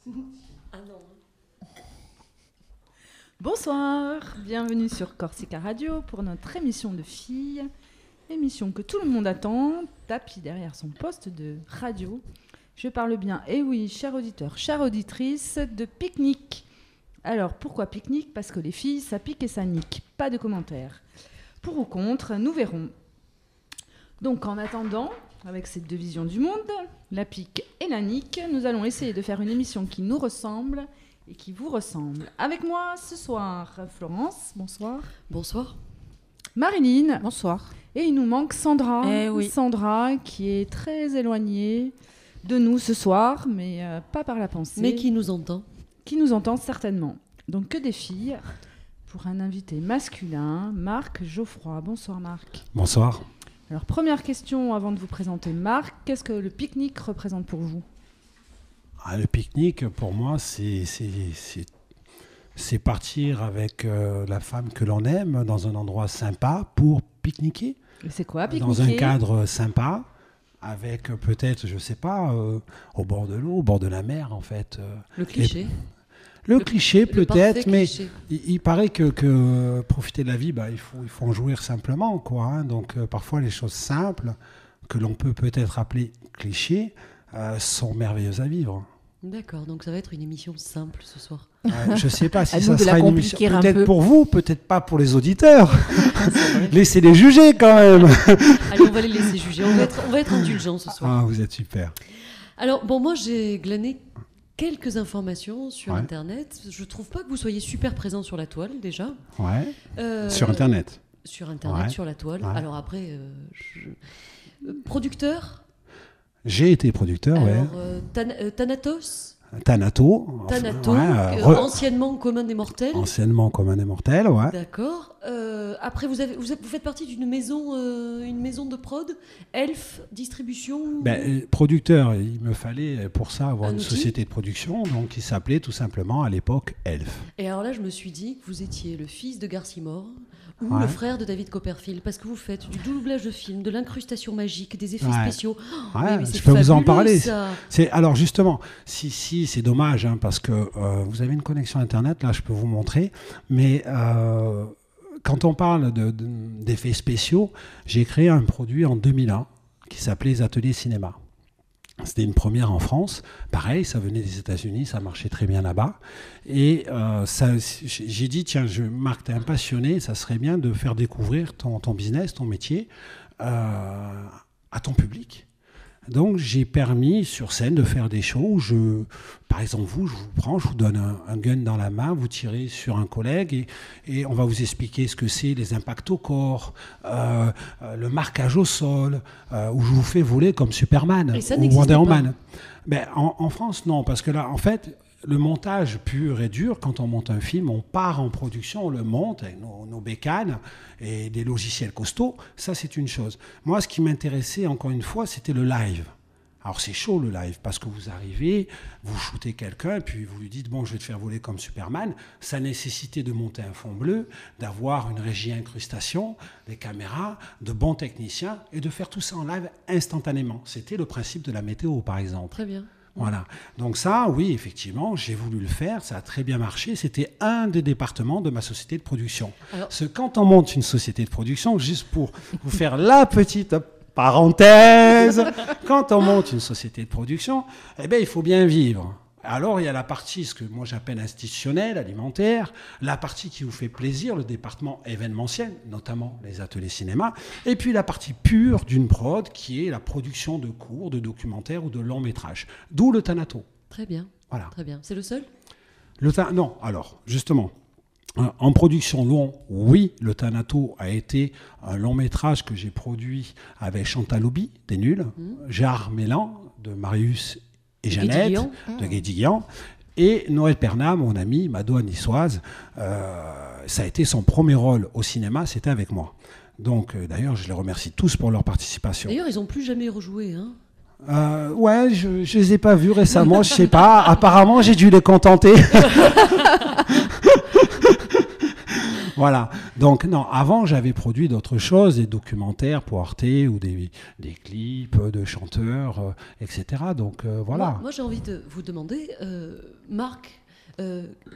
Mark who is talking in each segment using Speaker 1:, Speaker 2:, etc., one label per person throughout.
Speaker 1: Ah non.
Speaker 2: Bonsoir, bienvenue sur Corsica Radio pour notre émission de filles. Émission que tout le monde attend, tapis derrière son poste de radio. Je parle bien, et oui, chers auditeurs, chères auditrices, de pique-nique. Alors, pourquoi pique-nique ? Parce que les filles, ça pique et ça nique. Pas de commentaires. Pour ou contre, nous verrons. Donc, en attendant, avec ces deux visions du monde, la pique et la nique, nous allons essayer de faire une émission qui nous ressemble et qui vous ressemble. Avec moi ce soir, Florence, bonsoir.
Speaker 1: Bonsoir.
Speaker 2: Marilyn.
Speaker 3: Bonsoir.
Speaker 2: Et il nous manque Sandra.
Speaker 3: Oui.
Speaker 2: Sandra, qui est très éloignée de nous ce soir, mais pas par la pensée.
Speaker 1: Mais qui nous entend.
Speaker 2: Qui nous entend certainement. Donc que des filles pour un invité masculin, Marc Geoffroy. Bonsoir Marc.
Speaker 4: Bonsoir.
Speaker 2: Alors première question avant de vous présenter Marc, qu'est-ce que le pique-nique représente pour vous ?
Speaker 4: Le pique-nique, pour moi, c'est partir avec la femme que l'on aime dans un endroit sympa pour pique-niquer.
Speaker 2: Et c'est quoi pique-niquer ?
Speaker 4: Dans un cadre sympa, avec peut-être, je ne sais pas, au bord de l'eau, au bord de la mer, en fait.
Speaker 1: Le cliché.
Speaker 4: Le cliché peut-être, mais
Speaker 1: cliché.
Speaker 4: Il paraît que profiter de la vie, il faut en jouir simplement, quoi. Hein. Donc parfois les choses simples, que l'on peut peut-être appeler clichés, sont merveilleuses à vivre.
Speaker 1: D'accord, donc ça va être une émission simple ce soir.
Speaker 4: Je ne sais pas si
Speaker 3: À
Speaker 4: ça
Speaker 3: nous de
Speaker 4: sera
Speaker 3: la
Speaker 4: une émission.
Speaker 3: compliquer un
Speaker 4: Peut-être
Speaker 3: peu.
Speaker 4: pour vous, peut-être pas pour les auditeurs.
Speaker 1: C'est vrai.
Speaker 4: Laissez-les juger quand même.
Speaker 1: Allez, on va les laisser juger. On va être indulgents ce soir.
Speaker 4: Ah, vous êtes super.
Speaker 1: Alors, bon, moi j'ai glané quelques informations sur
Speaker 4: Ouais.
Speaker 1: Internet. Je trouve pas que vous soyez super présent sur la toile déjà.
Speaker 4: Ouais. Sur Internet.
Speaker 1: Sur Internet,
Speaker 4: Ouais.
Speaker 1: sur la toile.
Speaker 4: Ouais.
Speaker 1: Alors après, producteur.
Speaker 4: J'ai été producteur, ouais.
Speaker 1: Alors, Thanatos.
Speaker 4: Thanato.
Speaker 1: Thanato,
Speaker 4: Ouais,
Speaker 1: anciennement commun des mortels.
Speaker 4: anciennement commun des mortels, ouais.
Speaker 1: D'accord. Après, vous faites partie d'une maison, une maison de prod, Elf Distribution.
Speaker 4: Producteur, il me fallait pour ça avoir
Speaker 1: Un
Speaker 4: une
Speaker 1: outil.
Speaker 4: société de production, donc qui s'appelait tout simplement à l'époque Elf.
Speaker 1: Et alors là, je me suis dit que vous étiez le fils de Garcimore ou
Speaker 4: Ouais.
Speaker 1: le frère de David Copperfield, parce que vous faites du doublage de films, de l'incrustation magique, des effets
Speaker 4: Ouais.
Speaker 1: spéciaux.
Speaker 4: Ouais,
Speaker 1: mais c'est
Speaker 4: je peux vous en
Speaker 1: fabuleux,
Speaker 4: parler.
Speaker 1: ça.
Speaker 4: Alors justement, si c'est dommage, hein, parce que vous avez une connexion Internet, là je peux vous montrer, mais quand on parle d'effets spéciaux, j'ai créé un produit en 2001 qui s'appelait les Ateliers Cinéma. C'était une première en France. Pareil, ça venait des États-Unis, ça marchait très bien là-bas. Et j'ai dit, tiens, Marc, t'es un passionné, ça serait bien de faire découvrir ton business, ton métier à ton public. Donc, j'ai permis sur scène de faire des shows où par exemple, je vous prends, je vous donne un gun dans la main, vous tirez sur un collègue et on va vous expliquer ce que c'est, les impacts au corps, le marquage au sol, où je vous fais voler comme Superman
Speaker 1: Et ça
Speaker 4: ou
Speaker 1: n'existe
Speaker 4: Wonder
Speaker 1: pas.
Speaker 4: Woman. En France, non, parce que là, en fait, le montage pur et dur, quand on monte un film, on part en production, on le monte avec nos bécanes et des logiciels costauds. Ça, c'est une chose. Moi, ce qui m'intéressait, encore une fois, c'était le live. Alors, c'est chaud, le live, parce que vous arrivez, vous shootez quelqu'un, et puis vous lui dites, bon, je vais te faire voler comme Superman. Ça nécessitait de monter un fond bleu, d'avoir une régie incrustation, des caméras, de bons techniciens, et de faire tout ça en live instantanément. C'était le principe de la météo, par exemple.
Speaker 1: Très bien.
Speaker 4: Voilà. Donc ça, oui, effectivement, j'ai voulu le faire, ça a très bien marché. C'était un des départements de ma société de production.
Speaker 1: Alors-
Speaker 4: Parce que quand on monte une société de production, juste pour vous faire la petite parenthèse, quand on monte une société de production, il faut bien vivre. Alors, il y a la partie, ce que moi j'appelle institutionnelle, alimentaire, la partie qui vous fait plaisir, le département événementiel, notamment les ateliers cinéma, et puis la partie pure d'une prod, qui est la production de courts, de documentaires ou de longs métrages. D'où le Thanato.
Speaker 1: Très bien.
Speaker 4: Voilà.
Speaker 1: Très bien. C'est le seul ?
Speaker 4: Non, alors, justement, en production long, oui, le Thanato a été un long métrage que j'ai produit avec Chantal Loubi, des Nuls, Gérard Mélan, de Marius et Jeannette,
Speaker 1: Guédiguian.
Speaker 4: de Guédiguian, et Noël Perna, mon ami, Mado niçoise, ça a été son premier rôle au cinéma, c'était avec moi. Donc, d'ailleurs, je les remercie tous pour leur participation.
Speaker 1: D'ailleurs, ils n'ont plus jamais rejoué. Hein.
Speaker 4: Ouais, je les ai pas vus récemment, je sais pas. Apparemment, j'ai dû les contenter. Voilà. Donc, non, avant, j'avais produit d'autres choses, des documentaires pour Arte ou des clips de chanteurs, etc. Donc, voilà.
Speaker 1: Moi, j'ai envie de vous demander, Marc,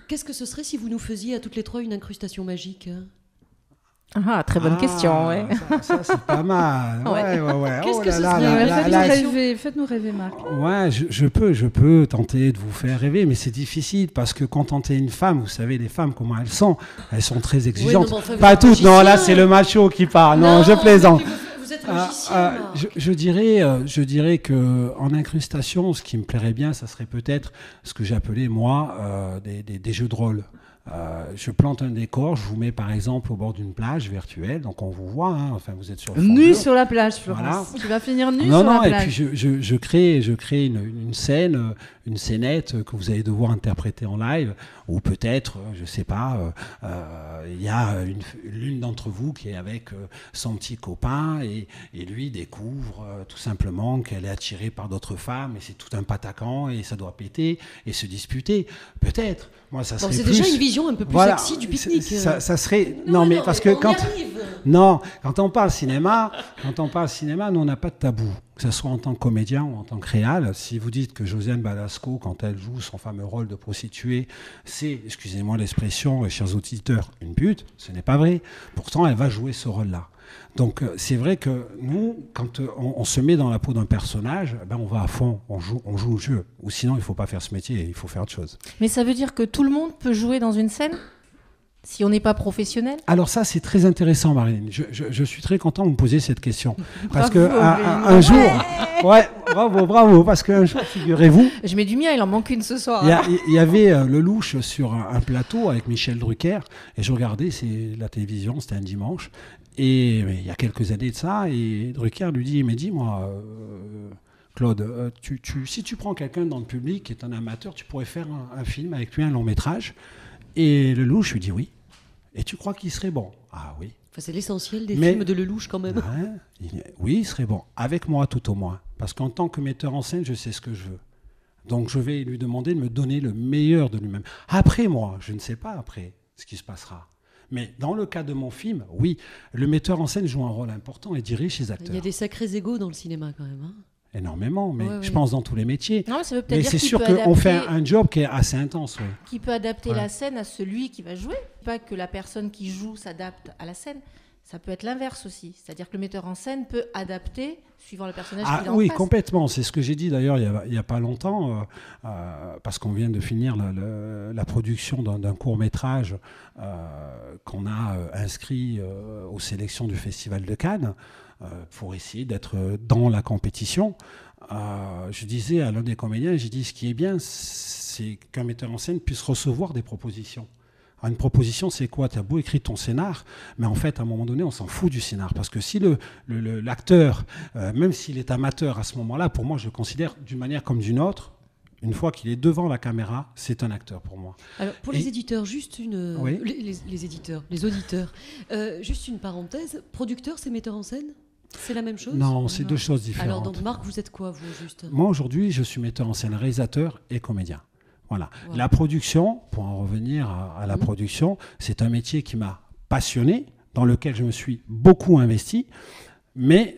Speaker 1: qu'est-ce que ce serait si vous nous faisiez à toutes les trois une incrustation magique?
Speaker 3: Ah, très bonne question, ouais.
Speaker 4: Ça, c'est pas mal. Ouais.
Speaker 1: Qu'est-ce
Speaker 4: Oh
Speaker 1: que
Speaker 4: là
Speaker 1: ce
Speaker 4: là
Speaker 1: serait?
Speaker 2: Faites-nous rêver, Marc.
Speaker 4: Ouais, je peux tenter de vous faire rêver, mais c'est difficile parce que quand on est une femme, vous savez, les femmes, comment elles sont très exigeantes.
Speaker 1: Oui, non, enfin,
Speaker 4: pas toutes, non, là c'est le macho qui parle, non, je plaisante.
Speaker 1: Vous êtes magicien, Marc.
Speaker 4: Je dirais que en incrustation, ce qui me plairait bien, ça serait peut-être ce que j'appelais moi des jeux de rôle. Je plante un décor, je vous mets par exemple au bord d'une plage virtuelle, donc on vous voit, hein, enfin vous êtes sur le fond
Speaker 2: Nu
Speaker 4: bleu.
Speaker 2: sur la plage, Florence.
Speaker 4: Voilà.
Speaker 2: Tu vas finir nu
Speaker 4: Non,
Speaker 2: sur la
Speaker 4: et
Speaker 2: plage.
Speaker 4: puis je crée une scène, une scénette que vous allez devoir interpréter en live, ou peut-être, je sais pas, il y a l'une d'entre vous qui est avec son petit copain et lui découvre tout simplement qu'elle est attirée par d'autres femmes et c'est tout un pataquan et ça doit péter et se disputer. Peut-être. Moi, ça serait
Speaker 1: C'est
Speaker 4: plus...
Speaker 1: déjà une vision un peu plus sexy du pique-nique.
Speaker 4: Ça serait... Non, mais parce que quand on parle cinéma, nous, on n'a pas de tabou. Que ce soit en tant que comédien ou en tant que réal. Si vous dites que Josiane Balasco, quand elle joue son fameux rôle de prostituée, c'est, excusez-moi l'expression, chers auditeurs, une pute, ce n'est pas vrai. Pourtant, elle va jouer ce rôle-là. Donc, c'est vrai que nous, quand on se met dans la peau d'un personnage, on va à fond, on joue le jeu. Ou sinon, il ne faut pas faire ce métier, il faut faire autre chose.
Speaker 3: Mais ça veut dire que tout le monde peut jouer dans une scène si on n'est pas professionnel?
Speaker 4: Alors ça, c'est très intéressant, Marilyn. Je suis très content de me poser cette question. Parce
Speaker 2: Bravo,
Speaker 4: qu'un jour... Ouais, bravo, parce qu'un jour, figurez-vous...
Speaker 3: Je mets du mien, il en manque une ce soir.
Speaker 4: Il y avait le louche sur un plateau avec Michel Drucker, et je regardais la télévision, c'était un dimanche, et il y a quelques années de ça, et Drucker lui dit, mais dis-moi... Claude, si tu prends quelqu'un dans le public qui est un amateur, tu pourrais faire un film avec lui, un long métrage. Et le louche lui dit oui. Et tu crois qu'il serait bon? Ah oui.
Speaker 1: Enfin, c'est l'essentiel des films de Lelouch quand même.
Speaker 4: Oui, il serait bon. Avec moi tout au moins. Parce qu'en tant que metteur en scène, je sais ce que je veux. Donc je vais lui demander de me donner le meilleur de lui-même. Après moi, je ne sais pas après ce qui se passera. Mais dans le cas de mon film, oui, le metteur en scène joue un rôle important et dirige ses acteurs.
Speaker 1: Il y a des sacrés égos dans le cinéma quand même. Hein.
Speaker 4: Énormément, mais je pense dans tous les métiers.
Speaker 3: Non, mais ça veut peut-être
Speaker 4: mais
Speaker 3: dire
Speaker 4: c'est
Speaker 3: qu'il
Speaker 4: sûr
Speaker 3: peut
Speaker 4: qu'on fait
Speaker 3: adapter...
Speaker 4: un job qui est assez intense. Oui.
Speaker 3: Qui peut adapter la scène à celui qui va jouer. Pas que la personne qui joue s'adapte à la scène. Ça peut être l'inverse aussi. C'est-à-dire que le metteur en scène peut adapter suivant le personnage qu'il a en face.
Speaker 4: Oui, complètement. C'est ce que j'ai dit d'ailleurs il n'y a pas longtemps, parce qu'on vient de finir la production d'un court-métrage qu'on a inscrit aux sélections du Festival de Cannes pour essayer d'être dans la compétition. Je disais à l'un des comédiens, j'ai dit, ce qui est bien, c'est qu'un metteur en scène puisse recevoir des propositions. Alors, une proposition, c'est quoi? Tu as beau écrire ton scénar, mais en fait, à un moment donné, on s'en fout du scénar. Parce que si l'acteur, même s'il est amateur à ce moment-là, pour moi, je le considère d'une manière comme d'une autre, une fois qu'il est devant la caméra, c'est un acteur pour moi.
Speaker 1: Alors, pour les éditeurs, juste une...
Speaker 4: Oui.
Speaker 1: les auditeurs, juste une parenthèse. Producteur, c'est metteur en scène? C'est la même chose?
Speaker 4: Non, c'est deux choses différentes.
Speaker 1: Alors, donc, Marc, vous êtes quoi, vous, juste?
Speaker 4: Moi, aujourd'hui, je suis metteur en scène, réalisateur et comédien. Voilà. La production, pour en revenir à la production, c'est un métier qui m'a passionné, dans lequel je me suis beaucoup investi, mais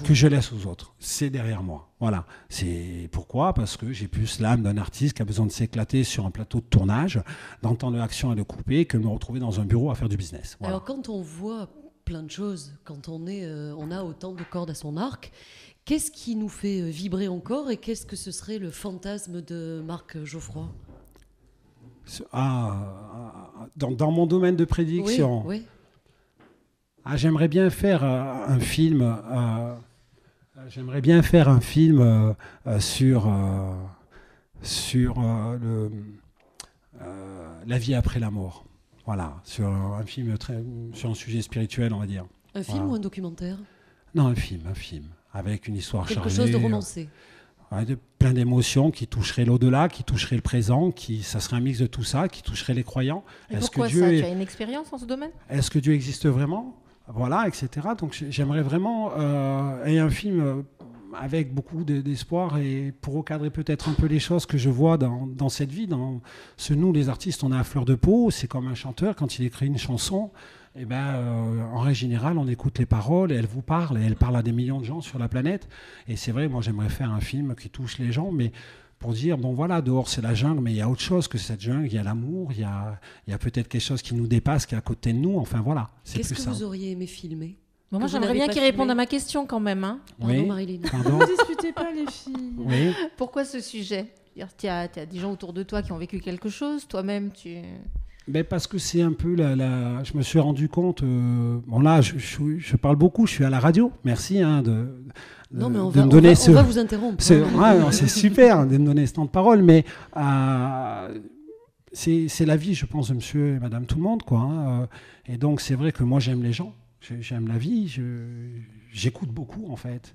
Speaker 4: que je laisse aux autres. C'est derrière moi. Voilà. C'est pourquoi? Parce que j'ai plus l'âme d'un artiste qui a besoin de s'éclater sur un plateau de tournage, d'entendre l'action et de couper, que de me retrouver dans un bureau à faire du business. Voilà.
Speaker 1: Alors, quand on voit plein de choses, quand on a autant de cordes à son arc, qu'est-ce qui nous fait vibrer encore et qu'est-ce que ce serait le fantasme de Marc Geoffroy?
Speaker 4: Dans mon domaine de prédilection.
Speaker 1: Oui.
Speaker 4: J'aimerais bien faire un film. J'aimerais bien faire un film sur la vie après la mort. Voilà, sur un film sur un sujet spirituel, on va dire.
Speaker 1: Un film ou un documentaire?
Speaker 4: Non, un film, avec une histoire chargée.
Speaker 1: Quelque chose de romancé.
Speaker 4: Plein d'émotions qui toucheraient l'au-delà, qui toucheraient le présent, ça serait un mix de tout ça, qui toucherait les croyants.
Speaker 3: Et pourquoi ça? Tu as une expérience en ce domaine?
Speaker 4: Est-ce que Dieu existe vraiment? Voilà, etc. Donc j'aimerais vraiment... et un film avec beaucoup d'espoir et pour recadrer peut-être un peu les choses que je vois dans cette vie. Nous, les artistes, on est à fleur de peau. C'est comme un chanteur, quand il écrit une chanson, eh ben, en règle générale, on écoute les paroles et elles vous parlent. Et elles parlent à des millions de gens sur la planète. Et c'est vrai, moi, j'aimerais faire un film qui touche les gens, mais pour dire, bon voilà, dehors c'est la jungle, mais il y a autre chose que cette jungle, il y a l'amour, il y a peut-être quelque chose qui nous dépasse, qui est à côté de nous, enfin voilà.
Speaker 1: Qu'est-ce que vous auriez aimé filmer?
Speaker 3: Moi, j'aimerais bien qu'ils répondent à ma question quand même. Hein.
Speaker 1: Pardon, Marilyn.
Speaker 4: Pardon.
Speaker 2: Ne disputez pas, les filles.
Speaker 4: Oui.
Speaker 3: Pourquoi ce sujet? Tu as des gens autour de toi qui ont vécu quelque chose, toi-même
Speaker 4: Ben parce que c'est un peu je me suis rendu compte. Bon là, je parle beaucoup. Je suis à la radio. Merci
Speaker 1: Non, mais on
Speaker 4: me donner
Speaker 1: on va vous interrompre.
Speaker 4: C'est super de me donner ce temps de parole, mais c'est la vie, je pense, de monsieur et madame tout le monde, quoi. Hein. Et donc c'est vrai que moi j'aime les gens, j'aime la vie, j'écoute beaucoup en fait.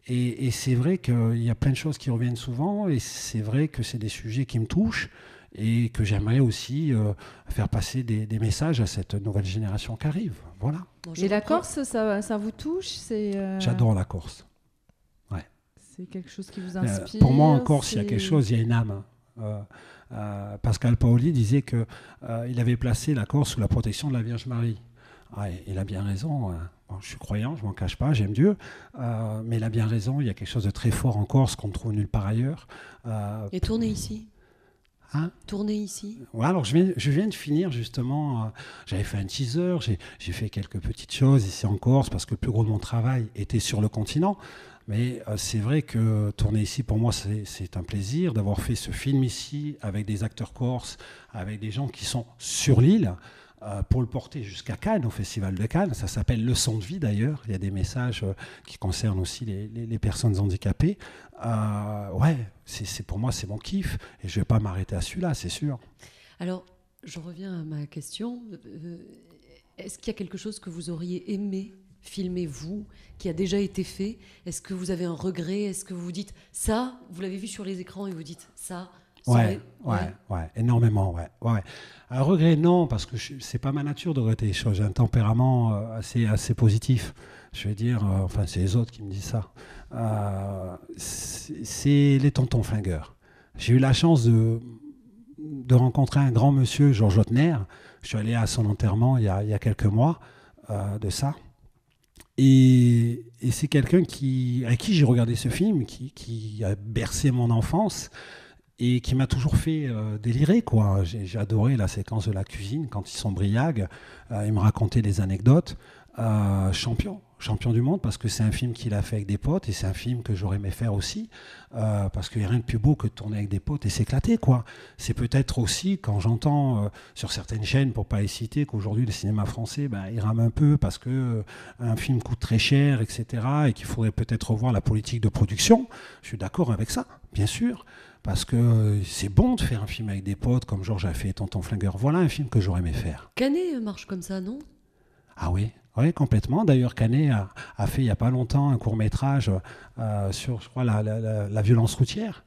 Speaker 4: Et c'est vrai qu'il y a plein de choses qui reviennent souvent, et c'est vrai que c'est des sujets qui me touchent. Et que j'aimerais aussi faire passer des messages à cette nouvelle génération qui arrive. Voilà.
Speaker 1: Bon,
Speaker 2: Et la Corse, ça vous touche?
Speaker 4: J'adore la Corse. Ouais.
Speaker 2: C'est quelque chose qui vous inspire?
Speaker 4: Pour moi, en Corse, il y a quelque chose, il y a une âme. Pascal Paoli disait qu'il avait placé la Corse sous la protection de la Vierge Marie. Ah, il a bien raison. Bon, je suis croyant, je ne m'en cache pas, j'aime Dieu. Mais il a bien raison, il y a quelque chose de très fort en Corse qu'on ne trouve nulle part ailleurs.
Speaker 1: Et tourner ici?
Speaker 4: Hein?
Speaker 1: Tourner ici?
Speaker 4: Ouais, alors je viens de finir justement, j'avais fait un teaser, j'ai fait quelques petites choses ici en Corse parce que le plus gros de mon travail était sur le continent. Mais c'est vrai que tourner ici, pour moi, c'est un plaisir d'avoir fait ce film ici avec des acteurs corses, avec des gens qui sont sur l'île. Pour le porter jusqu'à Cannes, au Festival de Cannes. Ça s'appelle Leçon de vie d'ailleurs. Il y a des messages qui concernent aussi les personnes handicapées. Ouais, pour moi, c'est mon kiff. Et je ne vais pas m'arrêter à celui-là, c'est sûr.
Speaker 1: Alors, je reviens à ma question. Est-ce qu'il y a quelque chose que vous auriez aimé filmer, vous, qui a déjà été fait? Est-ce que vous avez un regret? Est-ce que vous vous dites, ça, vous l'avez vu sur les écrans et vous dites, ça...
Speaker 4: Ouais, énormément, ouais. Un regret, non, parce que c'est pas ma nature de regretter les choses. J'ai un tempérament assez positif. Je vais dire, enfin, c'est les autres qui me disent ça. C'est les tontons flingueurs. J'ai eu la chance de rencontrer un grand monsieur, Georges Lautner. Je suis allé à son enterrement il y a quelques mois de ça. Et c'est quelqu'un avec qui j'ai regardé ce film, qui a bercé mon enfance. Et qui m'a toujours fait délirer, quoi. J'ai adoré la séquence de la cuisine, quand ils sont briagues. Il me racontait des anecdotes. Champion du monde, parce que c'est un film qu'il a fait avec des potes, et c'est un film que j'aurais aimé faire aussi, parce qu'il n'y a rien de plus beau que de tourner avec des potes et s'éclater, quoi. C'est peut-être aussi, quand j'entends sur certaines chaînes, pour ne pas les citer, qu'aujourd'hui le cinéma français, il rame un peu, parce qu'un film coûte très cher, etc., et qu'il faudrait peut-être revoir la politique de production. Je suis d'accord avec ça, bien sûr. Parce que c'est bon de faire un film avec des potes, comme Georges a fait Tonton Flingueur. Voilà un film que j'aurais aimé faire.
Speaker 1: Canet marche comme ça, non?
Speaker 4: Ah oui, complètement. D'ailleurs, Canet a fait il n'y a pas longtemps un court-métrage sur, je crois, la violence routière.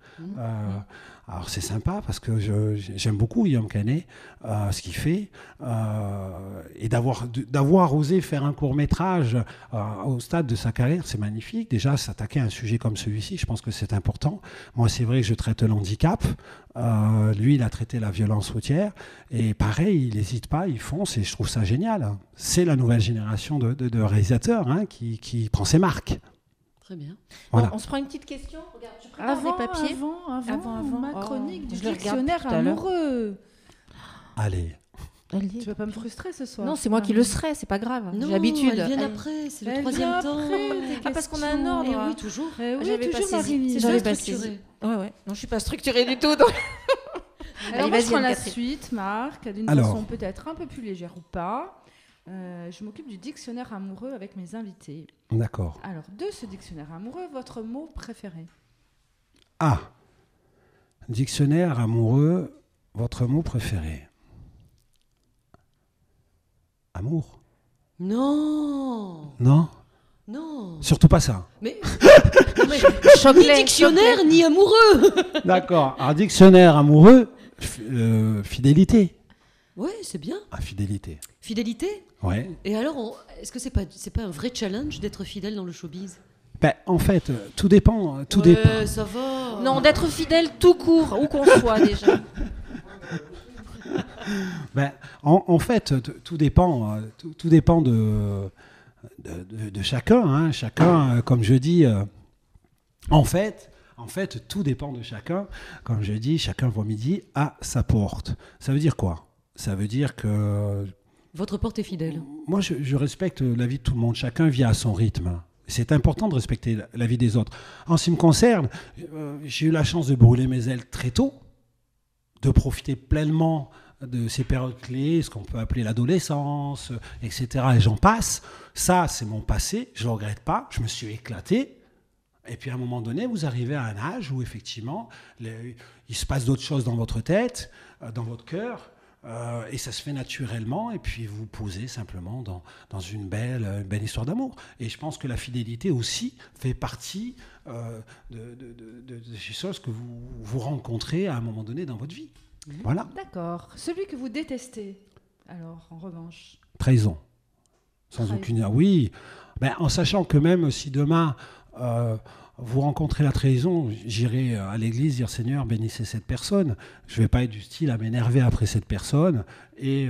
Speaker 4: Alors c'est sympa parce que j'aime beaucoup Guillaume Canet, ce qu'il fait, et d'avoir osé faire un court-métrage au stade de sa carrière, c'est magnifique. Déjà, s'attaquer à un sujet comme celui-ci, je pense que c'est important. Moi, c'est vrai que je traite le handicap. Lui, il a traité la violence routière. Et pareil, il n'hésite pas, il fonce, et je trouve ça génial. C'est la nouvelle génération de réalisateurs qui prend ses marques.
Speaker 1: Très bien.
Speaker 4: Voilà.
Speaker 3: Bon, on se prend une petite question. Regarde, je prépare des papiers.
Speaker 2: Avant ma chronique du
Speaker 3: je le regarde
Speaker 2: dictionnaire
Speaker 3: tout à l'heure.
Speaker 2: amoureux.
Speaker 4: Allez.
Speaker 2: Tu vas pas me frustrer ce soir?
Speaker 3: Non, c'est moi qui le serai, c'est pas grave.
Speaker 1: Non,
Speaker 3: J'ai l'habitude.
Speaker 1: elle vient après, c'est le
Speaker 2: Elle
Speaker 1: troisième
Speaker 2: vient
Speaker 1: temps.
Speaker 2: après,
Speaker 3: parce qu'on a un ordre.
Speaker 1: Eh oui, toujours.
Speaker 2: Oui,
Speaker 3: J'avais pas
Speaker 2: toujours
Speaker 3: saisi.
Speaker 2: Marilyn.
Speaker 3: J'avais
Speaker 1: C'est
Speaker 3: pas
Speaker 1: structuré.
Speaker 3: saisi. Ouais. Non, je suis pas structurée du tout. Donc...
Speaker 2: Alors,
Speaker 3: Allez,
Speaker 2: moi, je
Speaker 3: vas-y,
Speaker 2: prends la
Speaker 3: Anne-Catherine.
Speaker 2: suite, Marc, d'une
Speaker 4: Alors.
Speaker 2: façon peut-être un peu plus légère ou pas. Je m'occupe du dictionnaire amoureux avec mes invités.
Speaker 4: D'accord.
Speaker 2: Alors, de ce dictionnaire amoureux, votre mot préféré?
Speaker 4: Ah, dictionnaire amoureux, votre mot préféré? Amour?
Speaker 1: Non.
Speaker 4: Non?
Speaker 1: Non.
Speaker 4: Surtout pas ça.
Speaker 1: Mais,
Speaker 3: Chocolat,
Speaker 1: ni dictionnaire, ni amoureux.
Speaker 4: D'accord. Alors, dictionnaire amoureux, fidélité.
Speaker 1: Ouais, c'est bien.
Speaker 4: Ah, fidélité.
Speaker 1: Fidélité.
Speaker 4: Ouais.
Speaker 1: Et alors, est-ce que c'est pas un vrai challenge d'être fidèle dans le showbiz?
Speaker 4: Ben, en fait, tout dépend. Tout
Speaker 1: Ouais,
Speaker 4: dépend.
Speaker 1: ça va.
Speaker 3: Non, d'être fidèle tout court, où qu'on soit déjà.
Speaker 4: Ben, en fait, tout dépend. Tout dépend de chacun. Hein. Chacun, comme je dis, en fait, tout dépend de chacun. Comme je dis, chacun voit midi à sa porte. Ça veut dire quoi? Ça veut dire que
Speaker 1: Votre porte est fidèle.
Speaker 4: moi, je respecte la vie de tout le monde. Chacun vit à son rythme. C'est important de respecter la vie des autres. En ce qui me concerne, j'ai eu la chance de brûler mes ailes très tôt, de profiter pleinement de ces périodes clés, ce qu'on peut appeler l'adolescence, etc. Et j'en passe. Ça, c'est mon passé. Je ne le regrette pas. Je me suis éclaté. Et puis à un moment donné, vous arrivez à un âge où effectivement, il se passe d'autres choses dans votre tête, dans votre cœur. Et ça se fait naturellement, et puis vous posez simplement dans une belle histoire d'amour. Et je pense que la fidélité aussi fait partie de ces choses que vous rencontrez à un moment donné dans votre vie. Voilà.
Speaker 2: D'accord. Celui que vous détestez, alors, en revanche.
Speaker 4: Trahison. Sans
Speaker 2: Trahison.
Speaker 4: aucune... Oui. Ben, en sachant que même si demain... vous rencontrez la trahison, j'irai à l'église dire Seigneur, bénissez cette personne. Je ne vais pas être du style à m'énerver après cette personne et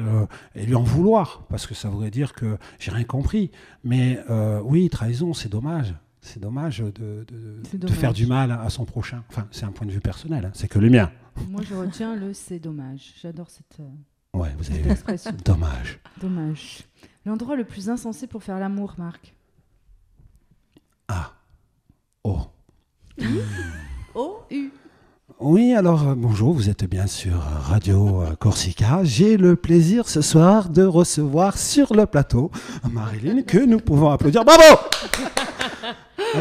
Speaker 4: lui en vouloir, parce que ça voudrait dire que j'ai rien compris. Mais oui, trahison, c'est dommage. C'est dommage de faire du mal à son prochain. Enfin, c'est un point de vue personnel, hein. C'est que le mien.
Speaker 2: Moi, je retiens le c'est dommage. J'adore cette
Speaker 4: Ouais, vous avez vu.
Speaker 2: expression.
Speaker 4: Dommage.
Speaker 2: Dommage. L'endroit le plus insensé pour faire l'amour, Marc.
Speaker 4: Ah. Oh.
Speaker 2: O-U.
Speaker 4: Oui, alors bonjour, vous êtes bien sur Radio Corsica. J'ai le plaisir ce soir de recevoir sur le plateau Marilyn, que nous pouvons applaudir. Bravo!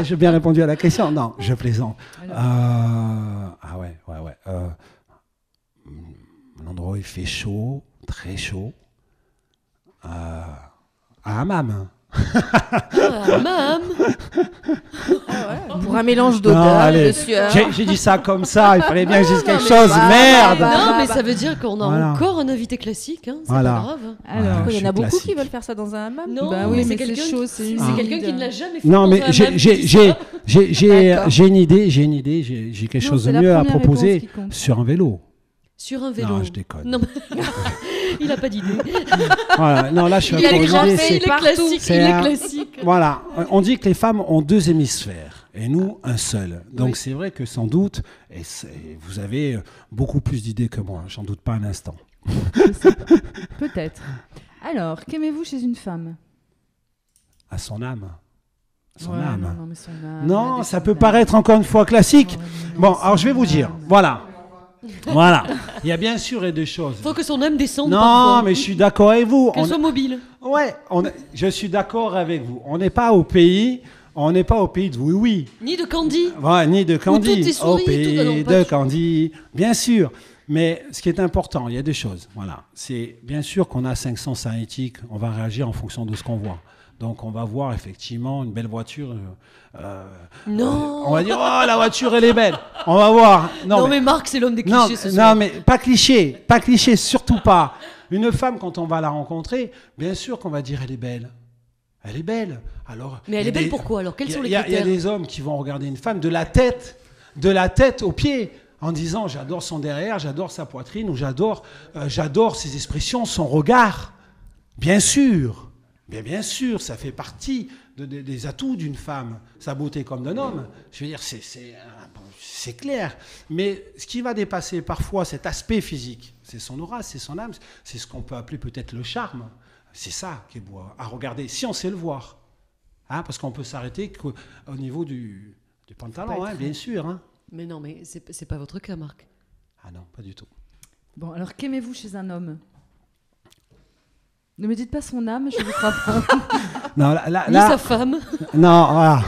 Speaker 4: J'ai bien répondu à la question. Non, je plaisante. Ah ouais. L'endroit il fait chaud, très chaud. À Hammam.
Speaker 1: Mam.
Speaker 3: Pour un mélange
Speaker 4: Non,
Speaker 3: d'odeur,
Speaker 4: allez,
Speaker 3: de sueur.
Speaker 4: j'ai dit ça comme ça, il fallait bien que je dise quelque
Speaker 3: mais
Speaker 4: chose, merde!
Speaker 1: Non, mais ça veut dire qu'on a
Speaker 4: Voilà.
Speaker 1: encore un invité classique. Hein. C'est
Speaker 4: Voilà.
Speaker 1: pas grave.
Speaker 2: Alors,
Speaker 4: Ouais.
Speaker 3: Il y en
Speaker 4: je
Speaker 3: a beaucoup
Speaker 4: suis
Speaker 3: qui
Speaker 4: classique.
Speaker 3: veulent faire ça dans un hammam.
Speaker 1: Non,
Speaker 2: bah oui,
Speaker 1: mais
Speaker 2: mais
Speaker 1: c'est
Speaker 2: c'est
Speaker 1: quelqu'un
Speaker 2: chaud, c'est
Speaker 1: c'est
Speaker 2: humide.
Speaker 1: quelqu'un qui ne l'a jamais fait.
Speaker 4: Non,
Speaker 1: dans
Speaker 4: mais
Speaker 1: un
Speaker 4: j'ai
Speaker 1: hammam qui dit ça.
Speaker 3: D'accord.
Speaker 4: une idée, j'ai quelque
Speaker 2: Non,
Speaker 4: chose
Speaker 2: c'est
Speaker 4: de
Speaker 2: la
Speaker 4: mieux à
Speaker 2: première
Speaker 4: proposer
Speaker 2: réponse qui compte.
Speaker 4: sur un vélo.
Speaker 1: Sur un vélo.
Speaker 4: Non, je déconne.
Speaker 1: Non, mais- il n'a pas d'idée.
Speaker 4: Voilà, non, là, je suis
Speaker 1: Il a
Speaker 4: pour
Speaker 1: déjà
Speaker 4: l'idée,
Speaker 1: fait,
Speaker 4: c'est-
Speaker 1: il est classique.
Speaker 4: c'est
Speaker 1: Il est
Speaker 4: un-
Speaker 1: classique.
Speaker 4: Voilà, on dit que les femmes ont deux hémisphères et nous un seul. Donc
Speaker 1: Oui.
Speaker 4: c'est vrai que sans doute, vous avez beaucoup plus d'idées que moi, j'en doute pas un instant.
Speaker 2: Peut-être. Alors, qu'aimez-vous chez une femme?
Speaker 4: À son âme. Son
Speaker 2: Ouais,
Speaker 4: âme.
Speaker 2: Non, mais son âme.
Speaker 4: Non,
Speaker 2: elle a
Speaker 4: ça
Speaker 2: des
Speaker 4: peut
Speaker 2: âmes.
Speaker 4: paraître encore une fois classique.
Speaker 2: Oh, non,
Speaker 4: Bon,
Speaker 2: son
Speaker 4: alors je vais vous dire,
Speaker 2: âme.
Speaker 4: voilà. Voilà, il y a bien sûr des choses.
Speaker 1: Il faut que son âme descende.
Speaker 4: Non,
Speaker 1: parfois.
Speaker 4: mais je suis d'accord avec vous.
Speaker 1: Qu'elle soit mobile.
Speaker 4: Ouais, je suis d'accord avec vous. On n'est pas au pays de oui.
Speaker 1: Ni de Candy.
Speaker 4: Ouais, ni de Candy.
Speaker 1: tout est souris,
Speaker 4: Au
Speaker 1: tout-
Speaker 4: pays
Speaker 1: non, pas
Speaker 4: de
Speaker 1: du-
Speaker 4: Candy, bien sûr. Mais ce qui est important, il y a des choses. Voilà, c'est bien sûr qu'on a 5 sens éthiques. On va réagir en fonction de ce qu'on voit. Donc on va voir effectivement une belle voiture.
Speaker 1: Non.
Speaker 4: On va dire oh la voiture elle est belle. On va voir.
Speaker 1: Non, mais Marc, c'est l'homme des
Speaker 4: non,
Speaker 1: clichés ce soir.
Speaker 4: non, mais pas cliché, surtout pas. Une femme, quand on va la rencontrer, bien sûr qu'on va dire elle est belle. Elle est belle. Alors,
Speaker 1: Mais
Speaker 4: il y
Speaker 1: elle
Speaker 4: a
Speaker 1: est belle
Speaker 4: des-
Speaker 1: pourquoi alors? Quels sont les
Speaker 4: il y a
Speaker 1: critères?
Speaker 4: des hommes qui vont regarder une femme de la tête aux pieds, en disant j'adore son derrière, j'adore sa poitrine, ou j'adore ses expressions, son regard. Bien sûr. Bien sûr, ça fait partie des atouts d'une femme, sa beauté comme d'un homme. Je veux dire, c'est clair. Mais ce qui va dépasser parfois cet aspect physique, c'est son aura, c'est son âme, c'est ce qu'on peut appeler peut-être le charme. C'est ça qui est beau à regarder, si on sait le voir. Hein, parce qu'on peut s'arrêter au niveau du pantalon, hein, bien sûr. Hein.
Speaker 1: Mais non, mais c'est pas votre cas, Marc.
Speaker 4: Ah non, pas du tout.
Speaker 2: Bon, alors qu'aimez-vous chez un homme? Ne me dites pas son âme, je vous crois pas.
Speaker 4: Non,
Speaker 1: Ni sa femme.
Speaker 4: Non, voilà.